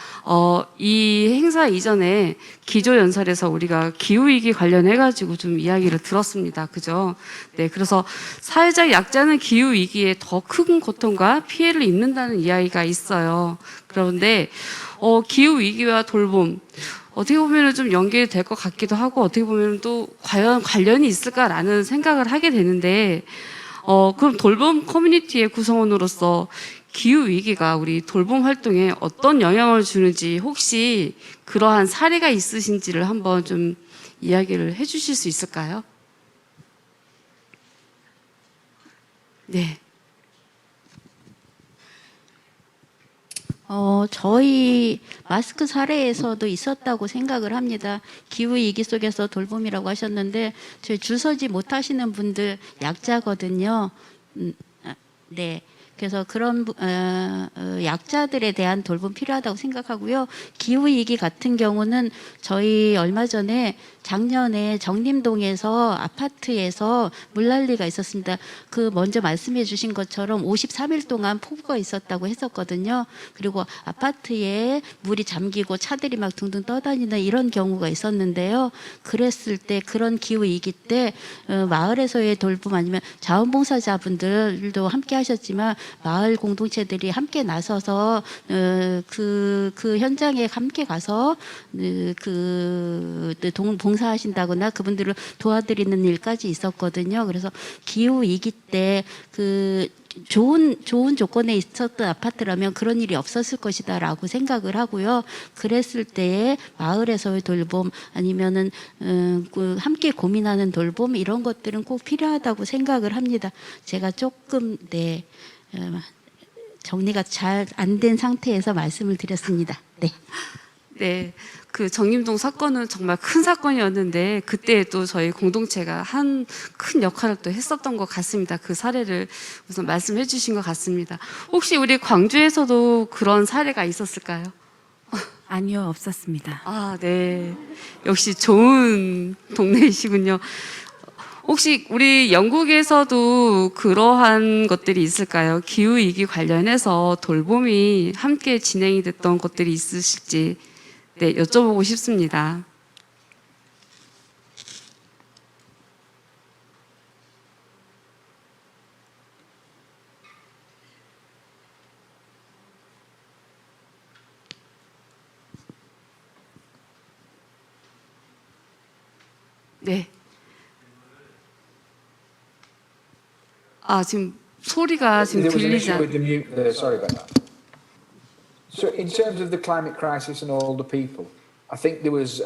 Speaker 2: 이 행사 이전에 기조연설에서 우리가 기후위기 관련해가지고 좀 이야기를 들었습니다. 그죠? 네, 그래서 사회적 약자는 기후위기에 더 큰 고통과 피해를 입는다는 이야기가 있어요. 그런데 기후위기와 돌봄, 어떻게 보면 좀 연계될 것 같기도 하고 어떻게 보면 또 과연 관련이 있을까라는 생각을 하게 되는데 그럼 돌봄 커뮤니티의 구성원으로서 기후 위기가 우리 돌봄 활동에 어떤 영향을 주는지 혹시 그러한 사례가 있으신지를 한번 좀 이야기를 해주실 수 있을까요? 네.
Speaker 3: 저희 마스크 사례에서도 있었다고 생각을 합니다. 기후위기 속에서 돌봄이라고 하셨는데 저희 줄 서지 못하시는 분들 약자거든요. 네. 그래서 그런 약자들에 대한 돌봄 필요하다고 생각하고요. 기후위기 같은 경우는 저희 얼마 전에 작년에 정림동에서 아파트에서 물난리가 있었습니다. 그 먼저 말씀해 주신 것처럼 53일 동안 폭우가 있었다고 했었거든요. 그리고 아파트에 물이 잠기고 차들이 막 둥둥 떠다니는 이런 경우가 있었는데요. 그랬을 때 그런 기후위기 때 마을에서의 돌봄 아니면 자원봉사자분들도 함께 하셨지만 마을 공동체들이 함께 나서서 그 현장에 함께 가서 봉사하신다거나 그분들을 도와드리는 일까지 있었거든요. 그래서 기후 위기 때 좋은 조건에 있었던 아파트라면 그런 일이 없었을 것이다라고 생각을 하고요. 그랬을 때에 마을에서의 돌봄 아니면은 함께 고민하는 돌봄 이런 것들은 꼭 필요하다고 생각을 합니다. 제가 조금 정리가 잘 안 된 상태에서 말씀을 드렸습니다. 네.
Speaker 2: 네, 그 정림동 사건은 정말 큰 사건이었는데 그때 또 저희 공동체가 한 큰 역할을 또 했었던 것 같습니다. 그 사례를 우선 말씀해 주신 것 같습니다. 혹시 우리 광주에서도 그런 사례가 있었을까요?
Speaker 6: 아니요, 없었습니다.
Speaker 2: 아, 네. 역시 좋은 동네이시군요. 혹시 우리 영국에서도 그러한 것들이 있을까요? 기후위기 관련해서 돌봄이 함께 진행이 됐던 것들이 있으실지 네, 여쭤보고 싶습니다. 네. 아, 지금 소리가 지금
Speaker 4: There was an
Speaker 2: 들리지
Speaker 4: issue
Speaker 2: 않...
Speaker 4: with the mute there. Sorry about that. So, in terms of the climate crisis and all the people, I think there was.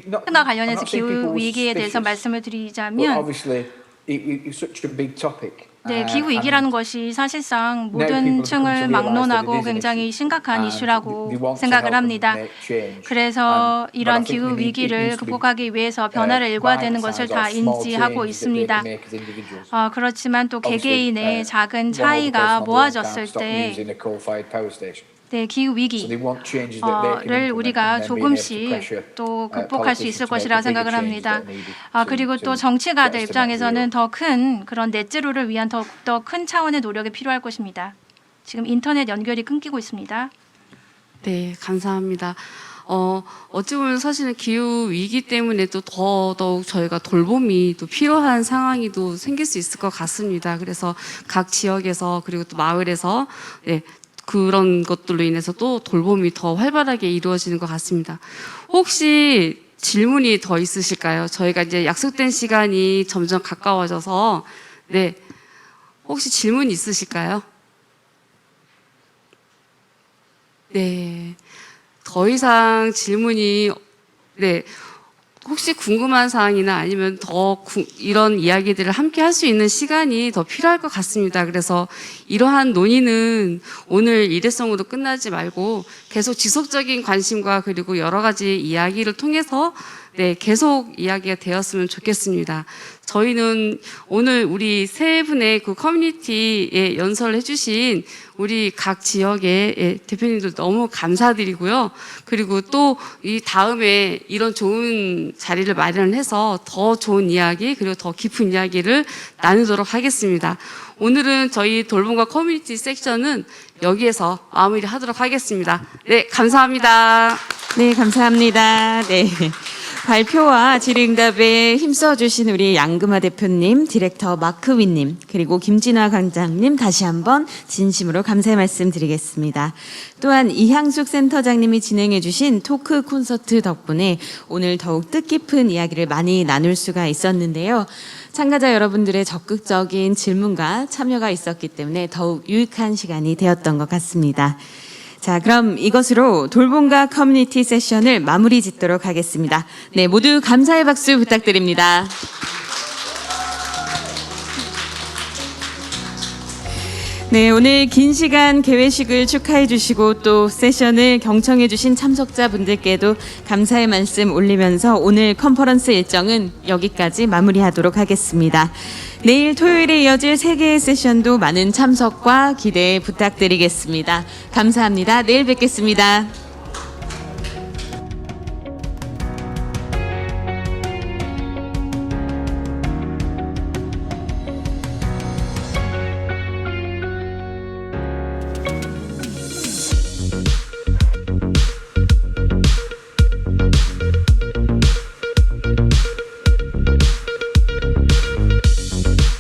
Speaker 4: Not,
Speaker 5: 나
Speaker 4: I'm
Speaker 5: 관련해서
Speaker 4: not saying people
Speaker 5: 기후
Speaker 4: were
Speaker 5: 위기에 대해서
Speaker 4: suspicious,
Speaker 5: 말씀을
Speaker 4: but
Speaker 5: 드리자면
Speaker 4: obviously, it's such a big topic.
Speaker 5: 네, 기후
Speaker 4: and
Speaker 5: 위기라는 것이 사실상
Speaker 4: now people
Speaker 5: 모든
Speaker 4: have come to
Speaker 5: 층을
Speaker 4: realise that it
Speaker 5: 막론하고
Speaker 4: is an
Speaker 5: 굉장히
Speaker 4: issue,
Speaker 5: 심각한
Speaker 4: and
Speaker 5: 이슈라고
Speaker 4: they want to
Speaker 5: 생각을
Speaker 4: help and
Speaker 5: 합니다.
Speaker 4: make change.
Speaker 5: 그래서
Speaker 4: But I
Speaker 5: 이런
Speaker 4: think
Speaker 5: 기후
Speaker 4: it
Speaker 5: 위기를
Speaker 4: needs to be,
Speaker 5: 극복하기 위해서 변화를 일궈야 되는 것을 다 인지하고 있습니다. 그렇지만 또 개개인의 작은 차이가 모아졌을 때 네, 기후 위기를 우리가 조금씩 또 극복할 수 있을 것이라 생각을 합니다. 그리고 또 정치가들 입장에서는 더 큰 그런 넷제로를 위한 더욱더 큰 차원의 노력이 필요할 것입니다. 지금 인터넷 연결이 끊기고 있습니다.
Speaker 2: 네, 감사합니다. 어찌 보면 사실은 기후 위기 때문에 또 더더욱 저희가 돌봄이 또 필요한 상황이 또 생길 수 있을 것 같습니다. 그래서 각 지역에서 그리고 또 마을에서 네, 그런 것들로 인해서 또 돌봄이 더 활발하게 이루어지는 것 같습니다. 혹시 질문이 더 있으실까요? 저희가 이제 약속된 시간이 점점 가까워져서 네, 혹시 질문 있으실까요? 네, 더 이상 질문이 네, 혹시 궁금한 사항이나 아니면 더 이런 이야기들을 함께 할 수 있는 시간이 더 필요할 것 같습니다. 그래서 이러한 논의는 오늘 일회성으로 끝나지 말고 계속 지속적인 관심과 그리고 여러 가지 이야기를 통해서 네, 계속 이야기가 되었으면 좋겠습니다. 저희는 오늘 우리 세 분의 그 커뮤니티에 연설을 해주신 우리 각 지역의 대표님들 너무 감사드리고요. 그리고 또 이 다음에 이런 좋은 자리를 마련해서 더 좋은 이야기 그리고 더 깊은 이야기를 나누도록 하겠습니다. 오늘은 저희 돌봄과 커뮤니티 섹션은 여기에서 마무리하도록 하겠습니다. 네, 감사합니다.
Speaker 1: 네, 감사합니다. 네. 발표와 질의응답에 힘써주신 우리 양금화 대표님, 디렉터 마크윈님, 그리고 김진화 관장님 다시 한번 진심으로 감사의 말씀 드리겠습니다. 또한 이향숙 센터장님이 진행해주신 토크 콘서트 덕분에 오늘 더욱 뜻깊은 이야기를 많이 나눌 수가 있었는데요. 참가자 여러분들의 적극적인 질문과 참여가 있었기 때문에 더욱 유익한 시간이 되었던 것 같습니다. 자, 그럼 이것으로 돌봄과 커뮤니티 세션을 마무리 짓도록 하겠습니다. 네, 모두 감사의 박수 부탁드립니다. 네, 오늘 긴 시간 개회식을 축하해 주시고 또 세션을 경청해 주신 참석자분들께도 감사의 말씀 올리면서 오늘 컨퍼런스 일정은 여기까지 마무리하도록 하겠습니다. 내일 토요일에 이어질 3개의 세션도 많은 참석과 기대 부탁드리겠습니다. 감사합니다. 내일 뵙겠습니다.